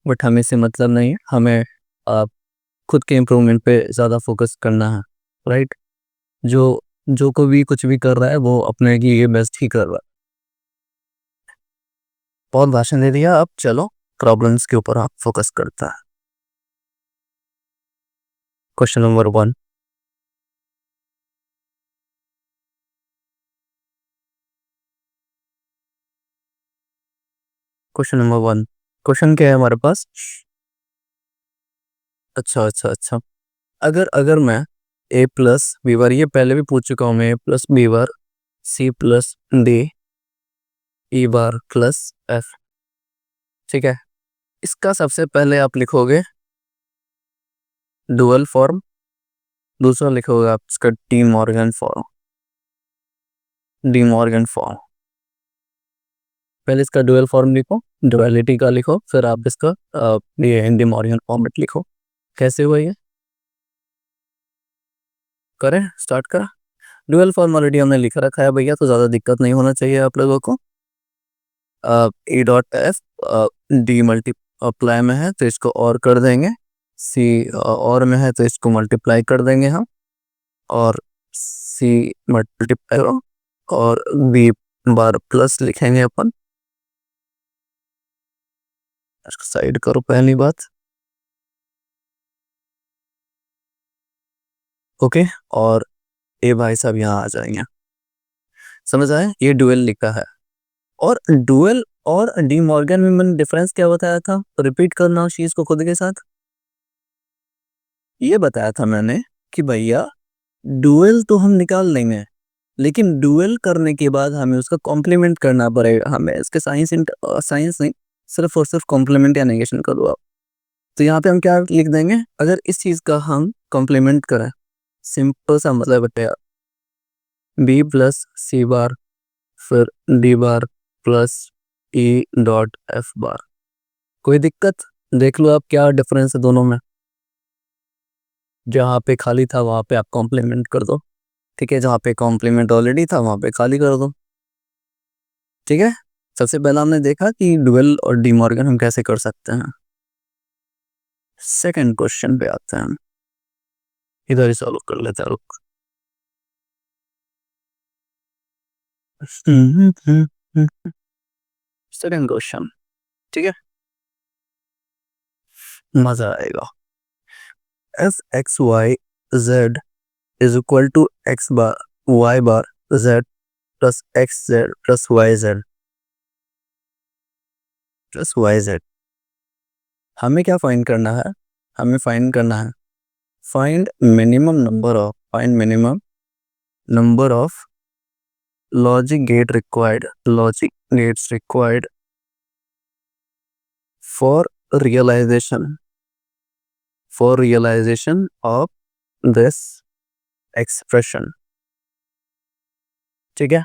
बट हमें से मतलब नहीं है, हमें आ, खुद के इम्प्रूवमेंट पे ज़्यादा फोकस करना है, राइट? जो जो कोई भी कुछ भी कर रहा है वो अपने लिए बेस्ट ही कर रहा है। बहुत भाषण दे दिया, अब चलो प्रॉब्लम्स के ऊपर आप फोकस करता है। Question number 1, question number 1, question क्या है हमारे पास? अच्छा अच्छा अच्छा, अगर अगर मैं ए प्लस बी बार, ये पहले भी पूछ चुका हूँ मैं, a plus b bar C plus d e bar plus f, ठीक है? इसका सबसे पहले आप लिखोगे डुअल फॉर्म, दूसरा लिखोगे आप इसका De Morgan form, De Morgan form. पहले इसका डुअल फॉर्म लिखो, डुअलिटी का लिखो, फिर आप इसका ये डी मॉर्गन फॉर्मेट लिखो। कैसे हुआ ये? करें, स्टार्ट करें। डुअल फॉर्म ऑलरेडी हमने लिख रखा है भैया, तो ज़्यादा दिक्कत नहीं होना चाहिए आप लोगों को। ए डॉट एफ डी मल्टीप्लाई में है तो इसको और कर देंगे, सी और में है तो इसको मल्टीप्लाई कर देंगे हम, और सी मल्टीप्लाई और बी बार प्लस लिखेंगे अपन। इसको साइड करो पहली बात, ओके? और ए भाई साहब यहाँ आ जाएंगे, समझ आए? ये डुअल लिखा है, और डुअल और डी मॉर्गन में मैंने डिफरेंस क्या बताया था, तो रिपीट करना उस चीज़ को खुद के साथ। ये बताया था मैंने कि भैया डुअल तो हम निकाल लेंगे, लेकिन डुअल करने के बाद हमें उसका कॉम्प्लीमेंट करना पड़ेगा। हमें इसके साइंस नहीं, सिर्फ और सिर्फ कॉम्प्लीमेंट या नेगेशन कर दो आप। तो यहाँ पे हम क्या लिख देंगे, अगर इस चीज़ का हम कॉम्प्लीमेंट करें, सिंपल सा मतलब बटेगा बी प्लस सी बार फिर डी बार plus E dot F bar. कोई दिक्कत? देख लो आप क्या डिफरेंस है दोनों में। जहाँ पे खाली था वहाँ पे आप कॉम्प्लीमेंट कर दो, ठीक है? जहाँ पे कॉम्प्लीमेंट ऑलरेडी था वहाँ पे खाली कर दो, ठीक है? सबसे पहला हमने देखा कि डुअल और डी मॉर्गन हम कैसे कर सकते हैं। सेकंड क्वेश्चन पे आते हैं, इधर ही सॉल्व कर लेते हैं, रुक। सेकंड क्वेश्चन, ठीक है? मजा आएगा। F X Y Z is equal to x bar Y bar Z plus x Z plus Y Z plus Y Z. हमें क्या फाइंड करना है? हमें फाइंड करना है, find minimum number of logic gate required, logic gates required for realization of this expression. ठीक है,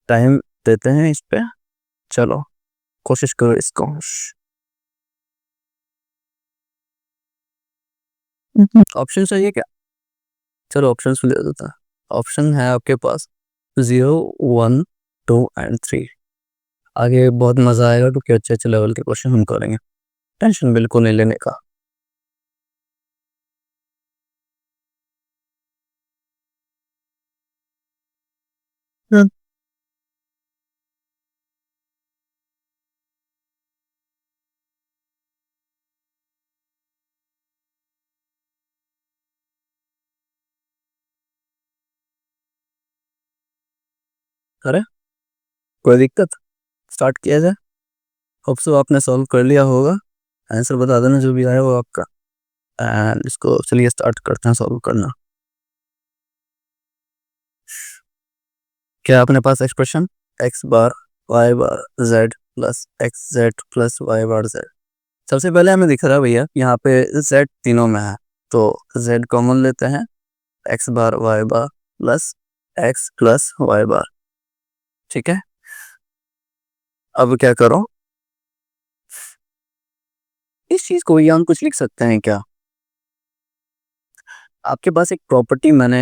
टाइम देते हैं इस पे, चलो कोशिश करो इसको. ऑप्शन चाहिए क्या? चलो ऑप्शन ले देता है. ऑप्शन है आपके पास 0, 1, 2 एंड 3. आगे बहुत मजा आएगा क्योंकि अच्छे अच्छे लेवल के क्वेश्चन हम करेंगे, टेंशन बिल्कुल नहीं लेने का. अरे कोई दिक्कत, स्टार्ट किया जाए. होप सो आपने सॉल्व कर लिया होगा. आंसर बता देना जो भी आया वो आपका. एंड इसको चलिए स्टार्ट करते हैं सॉल्व करना. क्या अपने पास एक्सप्रेशन x बार y बार z plus x Z plus Y bar z. सबसे पहले हमें दिख रहा है भैया यहाँ पे z तीनों में है, तो z कॉमन लेते हैं. x बार y bar plus x plus Y bar. ठीक है, अब क्या करो, इस चीज को यहाँ कुछ लिख सकते हैं क्या? आपके पास एक प्रॉपर्टी मैंने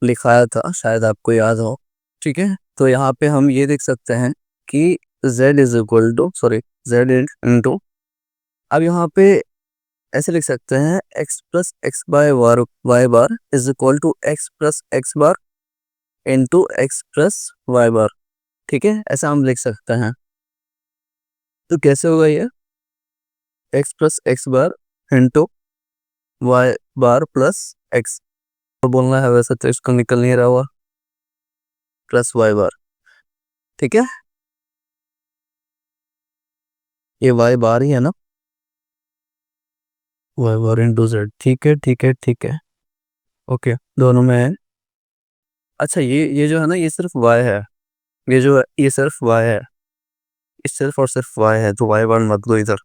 लिखाया था, शायद आपको याद हो. ठीक है, तो यहाँ पे हम ये देख सकते हैं कि z is equal to z into, अब यहाँ पे ऐसे लिख सकते हैं x plus x by y bar is equal to x plus x bar into x plus Y bar. ठीक है, ऐसा हम लिख सकते हैं. तो कैसे होगा ये, x plus x bar into Y bar plus x, तो बोलना है वैसे तो इसको निकल नहीं रहा हुआ, प्लस वाई बार. ठीक है, ये वाई बार ही है ना, वाई बार इंटू जेड. ठीक है ठीक है ठीक है, ओके दोनों में है. अच्छा ये जो है ना, ये सिर्फ y है, ये जो है ये सिर्फ y है, ये सिर्फ और सिर्फ y है, तो y बार मत दो इधर.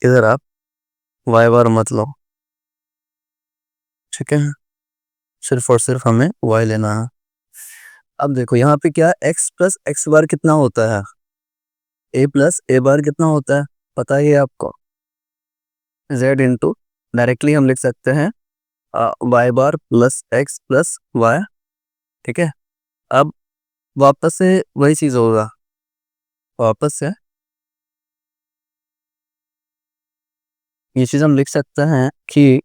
इधर आप y बार मत लो. ठीक है, सिर्फ और सिर्फ हमें y लेना है. अब देखो यहाँ पे क्या है, x प्लस एक्स बार कितना होता है, a प्लस ए बार कितना होता है, पता ही है आपको, z इंटू, डायरेक्टली हम लिख सकते हैं y bar plus X plus Y. ठीक है, अब वापस से वही चीज होगा, वापस से ये चीज हम लिख सकते हैं कि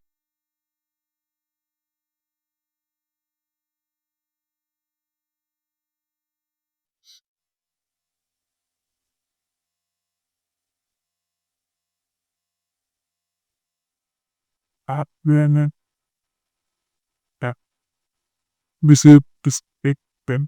Ablehnend der Besitzbeginn.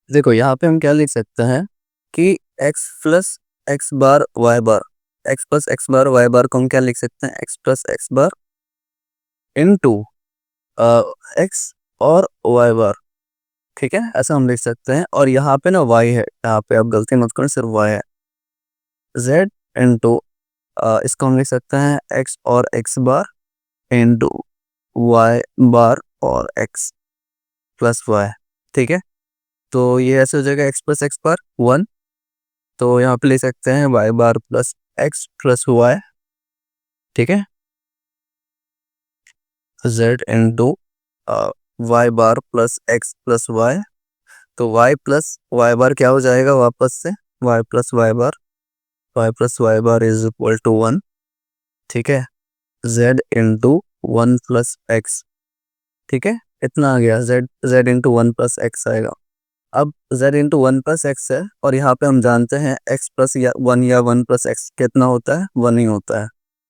देखो यहाँ पे हम क्या लिख सकते हैं कि x plus x bar Y बार, x plus x bar Y bar को हम क्या लिख सकते हैं, x plus x bar into x और वाई बार. ठीक है, ऐसा हम लिख सकते हैं. और यहाँ पे ना y है, यहाँ पे आप गलती मत करो, सिर्फ y है. z इंटू इसको हम लिख सकते हैं x और x बार इंटू वाई बार और x प्लस वाई. ठीक है, तो ये ऐसे हो जाएगा x प्लस एक्स बार 1, तो यहाँ पे ले सकते हैं y bar plus X plus Y. ठीक है, z into Y bar plus X plus Y, तो y प्लस वाई बार क्या हो जाएगा वापस से, y plus Y bar is equal to 1. ठीक है, z इंटू 1 प्लस एक्स. ठीक है, इतना आ गया, z इंटू 1 प्लस एक्स आएगा. अब z इंटू 1 प्लस एक्स है और यहाँ पे हम जानते हैं x प्लस या 1 या 1 प्लस एक्स कितना होता है, 1 ही होता है,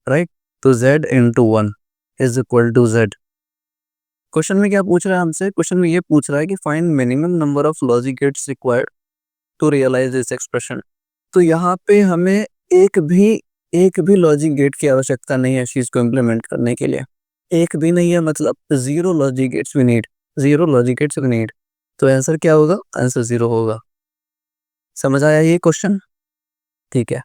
राइट। तो z into 1 is equal to z। Question में क्या पूछ रहा है हमसे, क्वेश्चन में ये पूछ रहा है कि find minimum number of logic gates required to realize this expression. तो यहाँ पे हमें एक भी लॉजिक गेट की आवश्यकता नहीं है इस चीज़ को इम्प्लीमेंट करने के लिए। एक भी नहीं है मतलब zero logic gates we need, zero logic gates we need. तो आंसर क्या होगा, आंसर 0 होगा। समझ आया ये क्वेश्चन? ठीक है,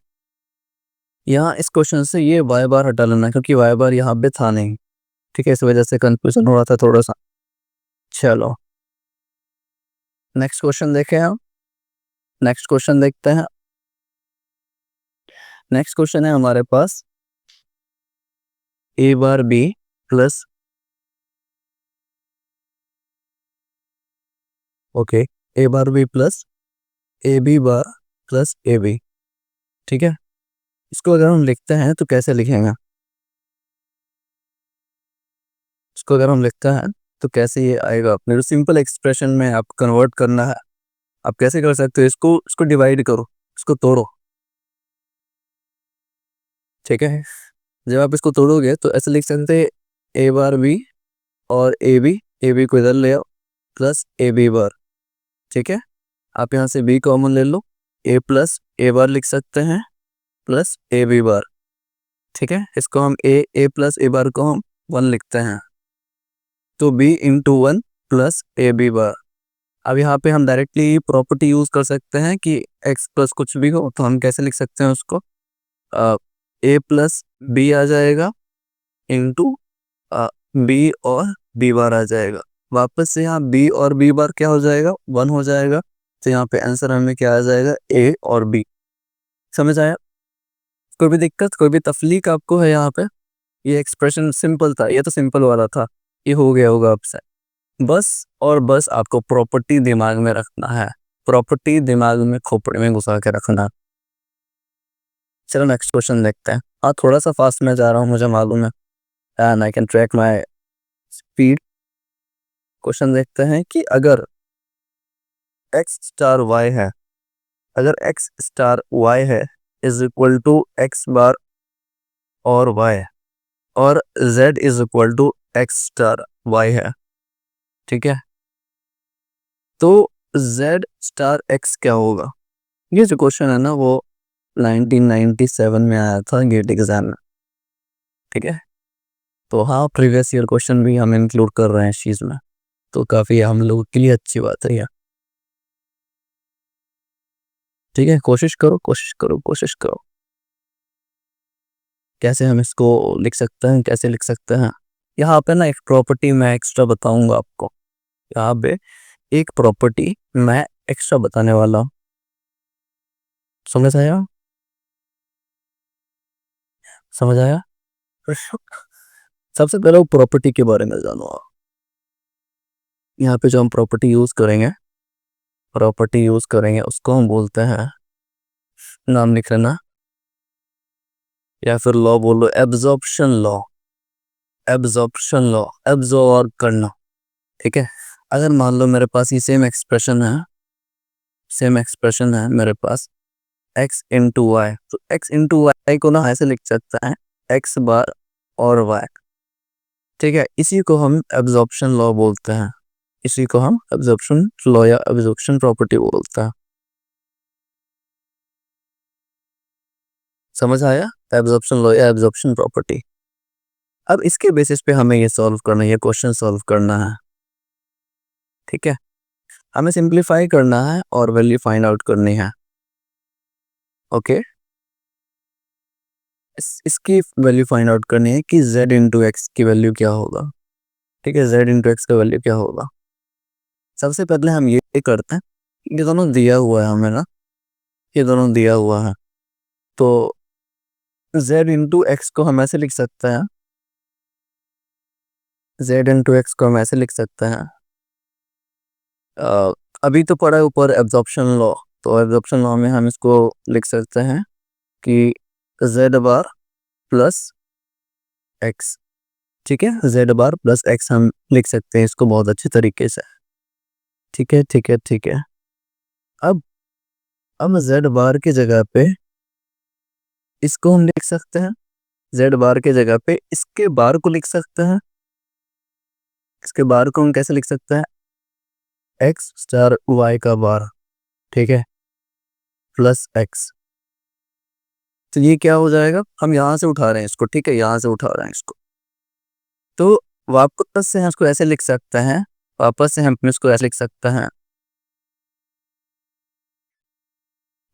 यहाँ इस क्वेश्चन से ये वाई बार हटा लेना क्योंकि वाई बार यहाँ पे था नहीं, ठीक है, इस वजह से कंफ्यूजन हो रहा था थोड़ा सा। चलो नेक्स्ट क्वेश्चन देखें हम, नेक्स्ट क्वेश्चन देखते हैं। नेक्स्ट क्वेश्चन है हमारे पास a bar b plus, okay, a bar b plus A B bar plus A B, ठीक है। इसको अगर हम लिखते हैं तो कैसे लिखेंगे, इसको अगर हम लिखते हैं तो कैसे ये आएगा, अपने जो सिंपल एक्सप्रेशन में आप कन्वर्ट करना है, आप कैसे कर सकते हो, इसको डिवाइड करो, इसको तोड़ो, ठीक है। जब आप इसको तोड़ोगे तो ऐसे लिख सकते हैं ए बार बी और ए बी को इधर ले आओ प्लस ए बी बार, ठीक है। आप यहाँ से बी कॉमन ले लो, ए प्लस ए बार लिख सकते हैं प्लस ए बी बार, ठीक है। इसको हम ए प्लस ए बार को हम 1 लिखते हैं, तो B into 1 plus A B bar. अब यहाँ पे हम डायरेक्टली प्रॉपर्टी यूज़ कर सकते हैं कि x प्लस कुछ भी हो तो हम कैसे लिख सकते हैं उसको, ए प्लस बी आ जाएगा इंटू बी और बी बार आ जाएगा। वापस से यहाँ बी और बी बार क्या हो जाएगा, 1 हो जाएगा। तो यहाँ पे आंसर हमें क्या आ जाएगा, ए और बी। समझ आया? कोई भी दिक्कत, कोई भी तफलीक आपको है यहाँ पे? ये एक्सप्रेशन सिंपल था, ये तो सिंपल वाला था, ये हो गया होगा आपसे। बस और बस आपको प्रॉपर्टी दिमाग में रखना है, प्रॉपर्टी दिमाग में खोपड़े में घुसा के रखना। चलो नेक्स्ट क्वेश्चन देखते हैं। हाँ थोड़ा सा फास्ट में जा रहा हूँ, मुझे मालूम है, and I can track my speed. Question देखते हैं कि अगर x स्टार y है, अगर x स्टार y है is equal to x bar और y, और z is equal to x star y है, ठीक है। तो z स्टार x क्या होगा? ये जो क्वेश्चन है ना वो 1997 में आया था गेट एग्जाम में, ठीक है। तो हाँ प्रीवियस ईयर क्वेश्चन भी हम इंक्लूड कर रहे हैं इस चीज़ में, तो काफ़ी हम लोगों के लिए अच्छी बात है ये, ठीक है। कोशिश करो कोशिश करो कोशिश करो। कैसे हम इसको लिख सकते हैं, कैसे लिख सकते हैं? यहाँ पे ना एक प्रॉपर्टी मैं एक्स्ट्रा बताऊंगा आपको, यहाँ पे एक प्रॉपर्टी मैं एक्स्ट्रा बताने वाला हूँ। समझ आया? समझ आया? सबसे पहले वो प्रॉपर्टी के बारे में जानो आप। यहाँ पे जो हम प्रॉपर्टी यूज़ करेंगे उसको हम बोलते हैं, नाम लिख लेना या फिर लॉ बोलो, absorption law. Absorption law, absorb करना, ठीक है। अगर मान लो मेरे पास ये सेम एक्सप्रेशन है मेरे पास x इंटू वाई, तो x इंटू वाई को ना ऐसे लिख सकता है x बार और y, ठीक है। इसी को हम एब्जॉर्प्शन लॉ बोलते हैं, इसी को हम एब्जॉर्प्शन लॉ या एब्जॉर्प्शन प्रॉपर्टी बोलते हैं। समझ आया? एब्जॉर्प्शन लॉ या एब्जॉर्प्शन प्रॉपर्टी। अब इसके बेसिस पे हमें ये सॉल्व करना है, ये क्वेश्चन सॉल्व करना है, ठीक है। हमें सिंप्लीफाई करना है और वैल्यू फाइंड आउट करनी है, ओके। इसकी वैल्यू फाइंड आउट करनी है कि z इंटू एक्स की वैल्यू क्या होगा, ठीक है। z इंटू एक्स का वैल्यू क्या होगा? सबसे पहले हम ये करते हैं, ये दोनों दिया हुआ है हमें ना, ये दोनों दिया हुआ है, तो z इंटू एक्स को हम ऐसे लिख सकते हैं, z इंटू एक्स को हम ऐसे लिख सकते हैं, अभी तो पड़ा है ऊपर एब्जॉर्प्शन लॉ, तो एब्जॉर्प्शन लॉ में हम इसको लिख सकते हैं कि z बार प्लस एक्स, ठीक है। z बार प्लस एक्स हम लिख सकते हैं इसको बहुत अच्छे तरीके से, ठीक है ठीक है ठीक है। अब z बार की जगह पे इसको हम लिख सकते हैं, z बार के जगह पे इसके बार को लिख सकते हैं। इसके बार को हम कैसे लिख सकते हैं, x स्टार y का बार, ठीक है, प्लस x। तो ये क्या हो जाएगा, हम यहाँ से उठा रहे हैं इसको, ठीक है, यहाँ से उठा रहे हैं इसको, तो वापस से हम इसको ऐसे लिख सकते हैं, वापस से हम इसको ऐसे लिख सकते हैं,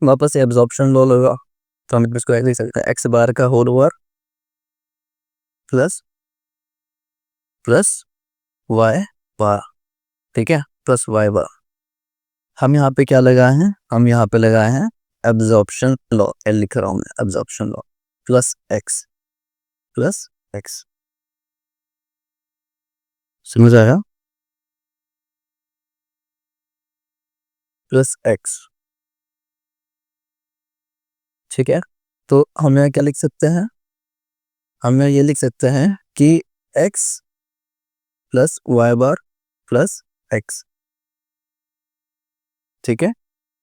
वापस से एब्जॉर्प्शन लॉ लगा तो हम इसको ऐसे लिख सकते हैं, x बार का whole over plus plus y bar, ठीक है, प्लस y बार। हम यहाँ पे क्या लगाए हैं, हम यहाँ पे लगाए हैं एब्जॉर्प्शन लॉ, एल लिख रहा हूँ मैं, एब्जॉर्प्शन लॉ प्लस एक्स, समझ आया, प्लस एक्स, ठीक है। तो हम यहाँ क्या लिख सकते हैं, हम यहाँ ये लिख सकते हैं कि x plus Y bar plus x, ठीक है।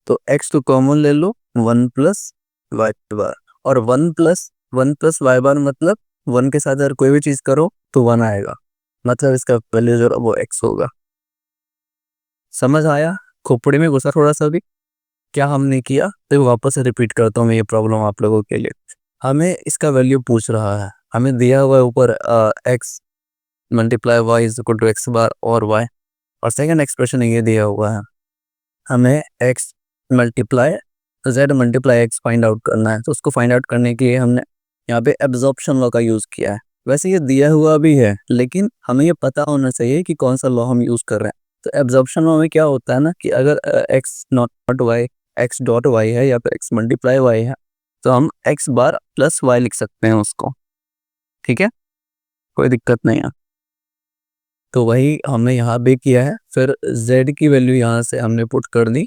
तो x तो कॉमन ले लो, 1 प्लस वाई बार, और 1 प्लस वाई बार मतलब 1 के साथ अगर कोई भी चीज़ करो तो 1 आएगा, मतलब इसका वैल्यू जो है वो x होगा। समझ आया, खोपड़ी में घुसा थोड़ा सा भी, क्या हमने किया, तो वापस से रिपीट करता हूँ मैं ये प्रॉब्लम आप लोगों के लिए। हमें इसका वैल्यू पूछ रहा है, हमें दिया हुआ है ऊपर x multiply y is equal to x bar और y, और सेकंड एक्सप्रेशन ये दिया हुआ है, हमें x multiply z multiply x find out करना है। तो उसको फाइंड आउट करने के लिए हमने यहाँ पे एब्जॉर्प्शन लॉ का यूज़ किया है। वैसे ये दिया हुआ भी है, लेकिन हमें ये पता होना चाहिए कि कौन सा लॉ हम यूज़ कर रहे हैं। तो एब्जॉर्प्शन लॉ में क्या होता है ना कि अगर x not Y, x dot Y है या फिर x मल्टीप्लाई वाई है, तो हम x बार प्लस वाई लिख सकते हैं उसको, ठीक है, कोई दिक्कत नहीं है। तो वही हमने यहाँ भी किया है। फिर z की वैल्यू यहाँ से हमने पुट कर दी,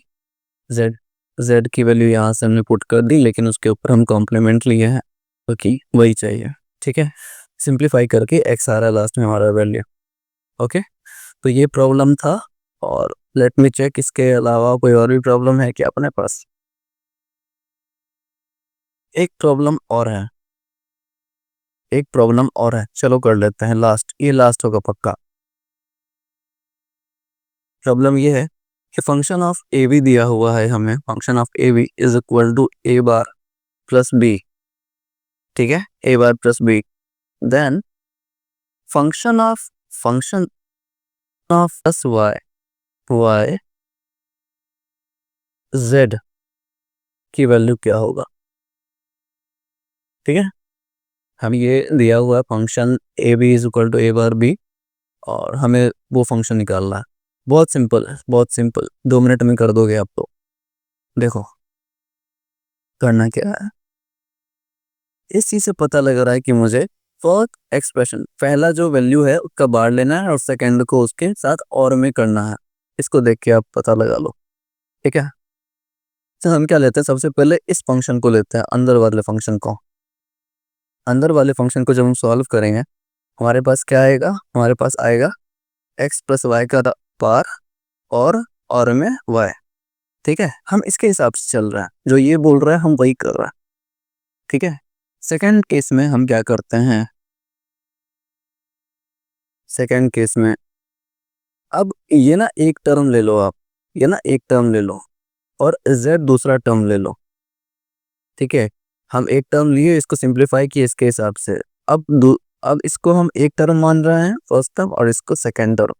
z की वैल्यू यहाँ से हमने पुट कर दी, लेकिन उसके ऊपर हम कॉम्प्लीमेंट लिए हैं क्योंकि वही चाहिए, ठीक है। सिंप्लीफाई करके x आ रहा है लास्ट में हमारा वैल्यू, ओके। तो ये प्रॉब्लम था, और लेट मी चेक इसके अलावा कोई और भी प्रॉब्लम है क्या अपने पास। एक प्रॉब्लम और है, एक प्रॉब्लम और है, चलो कर लेते हैं लास्ट, ये लास्ट होगा पक्का। प्रॉब्लम ये है कि फंक्शन ऑफ ए बी दिया हुआ है हमें, function of a b is equal to a bar plus B, ठीक है, a bar plus b, then function of plus Y z की वैल्यू क्या होगा, ठीक है। हम ये दिया हुआ है function a b is equal to a bar b, और हमें वो फंक्शन निकालना है। बहुत सिंपल है, बहुत सिंपल, 2 मिनट में कर दोगे आप। तो देखो करना क्या है, इस चीज से पता लग रहा है कि मुझे फर्स्ट एक्सप्रेशन पहला जो वैल्यू है उसका बार लेना है और सेकंड को उसके साथ और में करना है। इसको देख के आप पता लगा लो, ठीक है। तो हम क्या लेते हैं, सबसे पहले इस फंक्शन को लेते हैं, अंदर वाले फंक्शन को। अंदर वाले फंक्शन को जब हम सॉल्व करेंगे हमारे पास क्या आएगा, हमारे पास आएगा x प्लस वाई का पार और में y, ठीक है। हम इसके हिसाब से चल रहे हैं, जो ये बोल रहा है हम वही कर रहे हैं, ठीक है। सेकंड केस में हम क्या करते हैं, सेकंड केस में अब ये ना एक टर्म ले लो आप, ये ना एक टर्म ले लो और z दूसरा टर्म ले लो, ठीक है। हम एक टर्म लिए, इसको सिंप्लीफाई किए इसके हिसाब से। अब इसको हम एक टर्म मान रहे हैं फर्स्ट टर्म, और इसको सेकंड टर्म,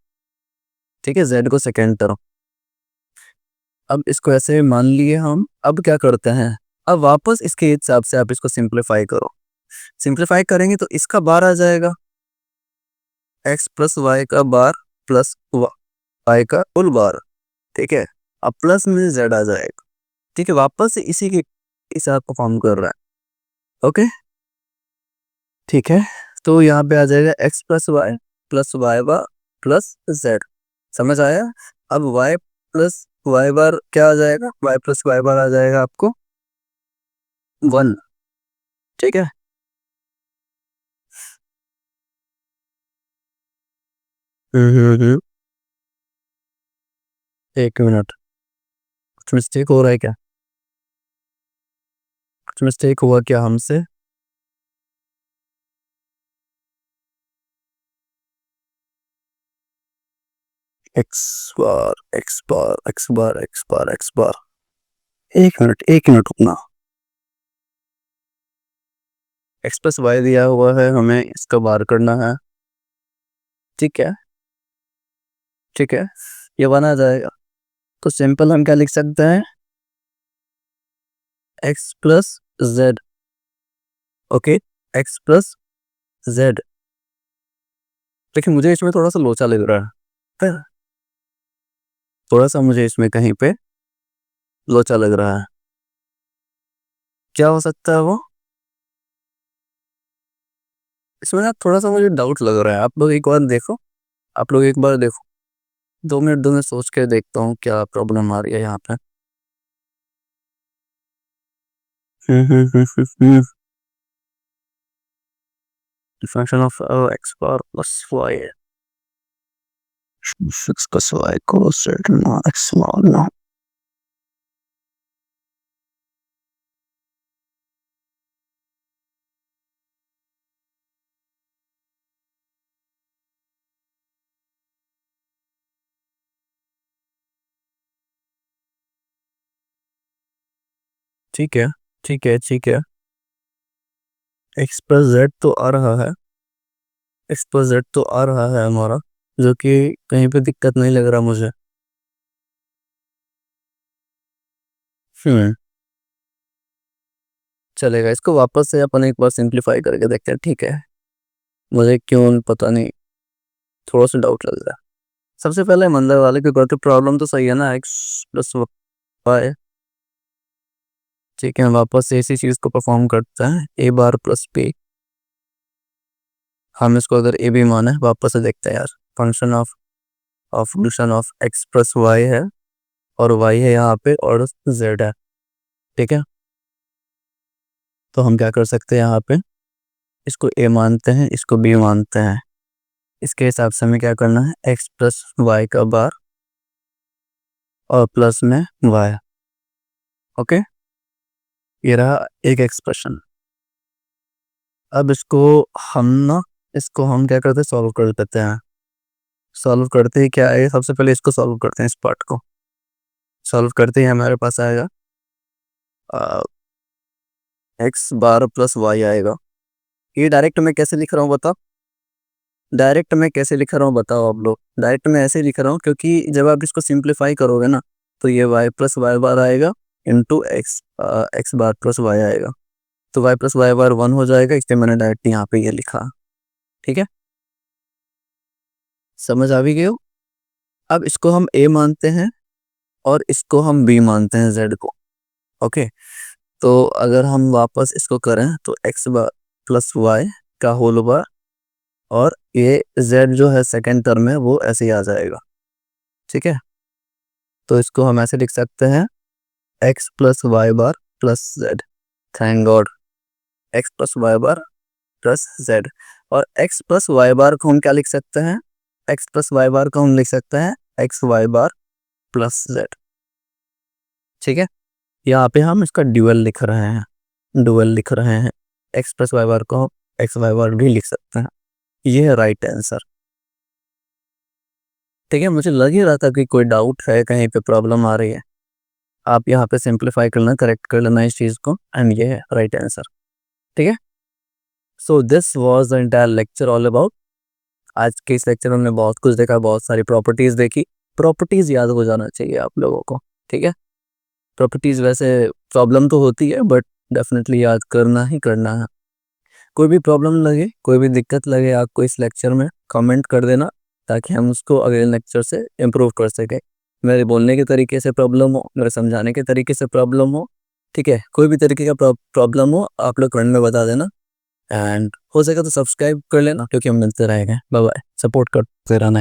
ठीक है, z को सेकंड टर्म। अब इसको ऐसे मान लिए हम, अब क्या करते हैं, अब वापस इसके हिसाब से आप इसको सिंप्लीफाई करो। सिंप्लीफाई करेंगे तो इसका बार आ जाएगा, x प्लस वाई का बार प्लस वाई का फुल बार, ठीक है। अब प्लस में z आ जाएगा, ठीक है, वापस से इसी के हिसाब को फॉर्म कर रहा है, ओके, ठीक है। तो यहाँ पे आ जाएगा x plus Y bar plus z, समझ आया। अब y प्लस वाई बार क्या आ जाएगा, y प्लस वाई बार आ जाएगा आपको 1, ठीक है। एक मिनट, कुछ मिस्टेक हो रहा है क्या? कुछ मिस्टेक हुआ क्या हमसे? एक्स बार एक्स बार एक्स बार एक्स बार एक्स बार, एक मिनट रुकना। एक्स प्लस वाई दिया हुआ है, हमें इसका बार करना है। ठीक है, ठीक है, ये बना जाएगा। तो सिंपल हम क्या लिख सकते हैं? X plus Z. Okay, x plus Z. लेकिन मुझे इसमें थोड़ा सा लोचा लग रहा है, थोड़ा सा मुझे इसमें कहीं पे लोचा लग रहा है। क्या हो सकता है वो? इसमें ना थोड़ा सा मुझे डाउट लग रहा है। आप लोग एक बार देखो, आप लोग एक बार देखो, 2 मिनट दो, मैं सोच के देखता हूँ क्या प्रॉब्लम आ रही है यहाँ पे। Function of X bar plus Y, six plus Y को सेट ना एक्स बार ना। ठीक है, ठीक है, ठीक है। एक्स प्लस जेड तो आ रहा है, एक्स प्लस जेड तो आ रहा है हमारा, जो कि कहीं पे दिक्कत नहीं लग रहा मुझे। हम्म, चलेगा। इसको वापस से अपन एक बार सिंप्लीफाई करके देखते हैं, ठीक है? मुझे क्यों पता नहीं, थोड़ा सा डाउट लग रहा है। सबसे पहले मंदिर वाले की करते प्रॉब्लम तो सही है ना, एक्स प्लस वाई। ठीक है, वापस से इसी चीज़ को परफॉर्म करते हैं, ए बार प्लस बी। हम इसको अगर ए भी माने, वापस से देखते हैं यार। Function of function of X plus Y है, और वाई है यहाँ पे, और जेड है। ठीक है, तो हम क्या कर सकते हैं यहाँ पे? इसको ए मानते हैं, इसको बी मानते हैं। इसके हिसाब से हमें क्या करना है? एक्स प्लस वाई का बार और प्लस में वाई। ओके, ये रहा एक एक्सप्रेशन। अब इसको हम ना, इसको हम क्या करते हैं? सॉल्व कर देते हैं। सॉल्व करते ही क्या है? सबसे पहले इसको सॉल्व करते हैं, इस पार्ट को सॉल्व करते ही हमारे पास आएगा एक्स बार प्लस वाई आएगा। ये डायरेक्ट मैं कैसे लिख रहा हूँ बताओ? डायरेक्ट मैं कैसे लिख रहा हूँ बताओ आप लोग? डायरेक्ट मैं ऐसे लिख रहा हूँ, क्योंकि जब आप इसको सिंप्लीफाई करोगे ना, तो ये वाई प्लस वाई बार आएगा into x, x bar plus Y आएगा। तो वाई प्लस वाई बार 1 हो जाएगा, इसलिए मैंने डायरेक्ट यहाँ पे ये लिखा। ठीक है, समझ आ भी गई हो? अब इसको हम ए मानते हैं, और इसको हम बी मानते हैं, जेड को। ओके, तो अगर हम वापस इसको करें तो एक्स बार प्लस वाई का होल बार, और ये जेड जो है सेकेंड टर्म में, वो ऐसे ही आ जाएगा। ठीक है, तो इसको हम ऐसे लिख सकते हैं, x plus Y bar plus z. Thank god, x plus Y bar plus z. और एक्स प्लस वाई बार को हम क्या लिख सकते हैं? एक्स प्लस वाई बार को हम लिख सकते हैं x Y bar plus Z. ठीक है, यहाँ पे हम इसका ड्यूअल लिख रहे हैं, डुअल लिख रहे हैं। एक्स प्लस वाई बार को एक्स वाई बार भी लिख सकते हैं। ये है राइट आंसर। ठीक है, मुझे लग ही रहा था कि कोई डाउट है, कहीं पे प्रॉब्लम आ रही है। आप यहाँ पे सिंप्लीफाई करना, करेक्ट कर लेना इस चीज़ को, एंड ये है राइट आंसर। ठीक है, so this was the entire lecture all about. आज के इस लेक्चर में हमने बहुत कुछ देखा, बहुत सारी प्रॉपर्टीज़ देखी। प्रॉपर्टीज़ याद हो जाना चाहिए आप लोगों को। ठीक है, प्रॉपर्टीज़ वैसे प्रॉब्लम तो होती है, बट डेफिनेटली याद करना ही करना है। कोई भी प्रॉब्लम लगे, कोई भी दिक्कत लगे आपको इस लेक्चर में, कमेंट कर देना, ताकि हम उसको अगले लेक्चर से इम्प्रूव कर सकें। मेरे बोलने के तरीके से प्रॉब्लम हो, मेरे समझाने के तरीके से प्रॉब्लम हो, ठीक है, कोई भी तरीके का प्रॉब्लम हो, आप लोग कमेंट में बता देना। एंड हो सके तो सब्सक्राइब कर लेना, क्योंकि हम मिलते रहेंगे। बाय बाय, सपोर्ट करते रहना।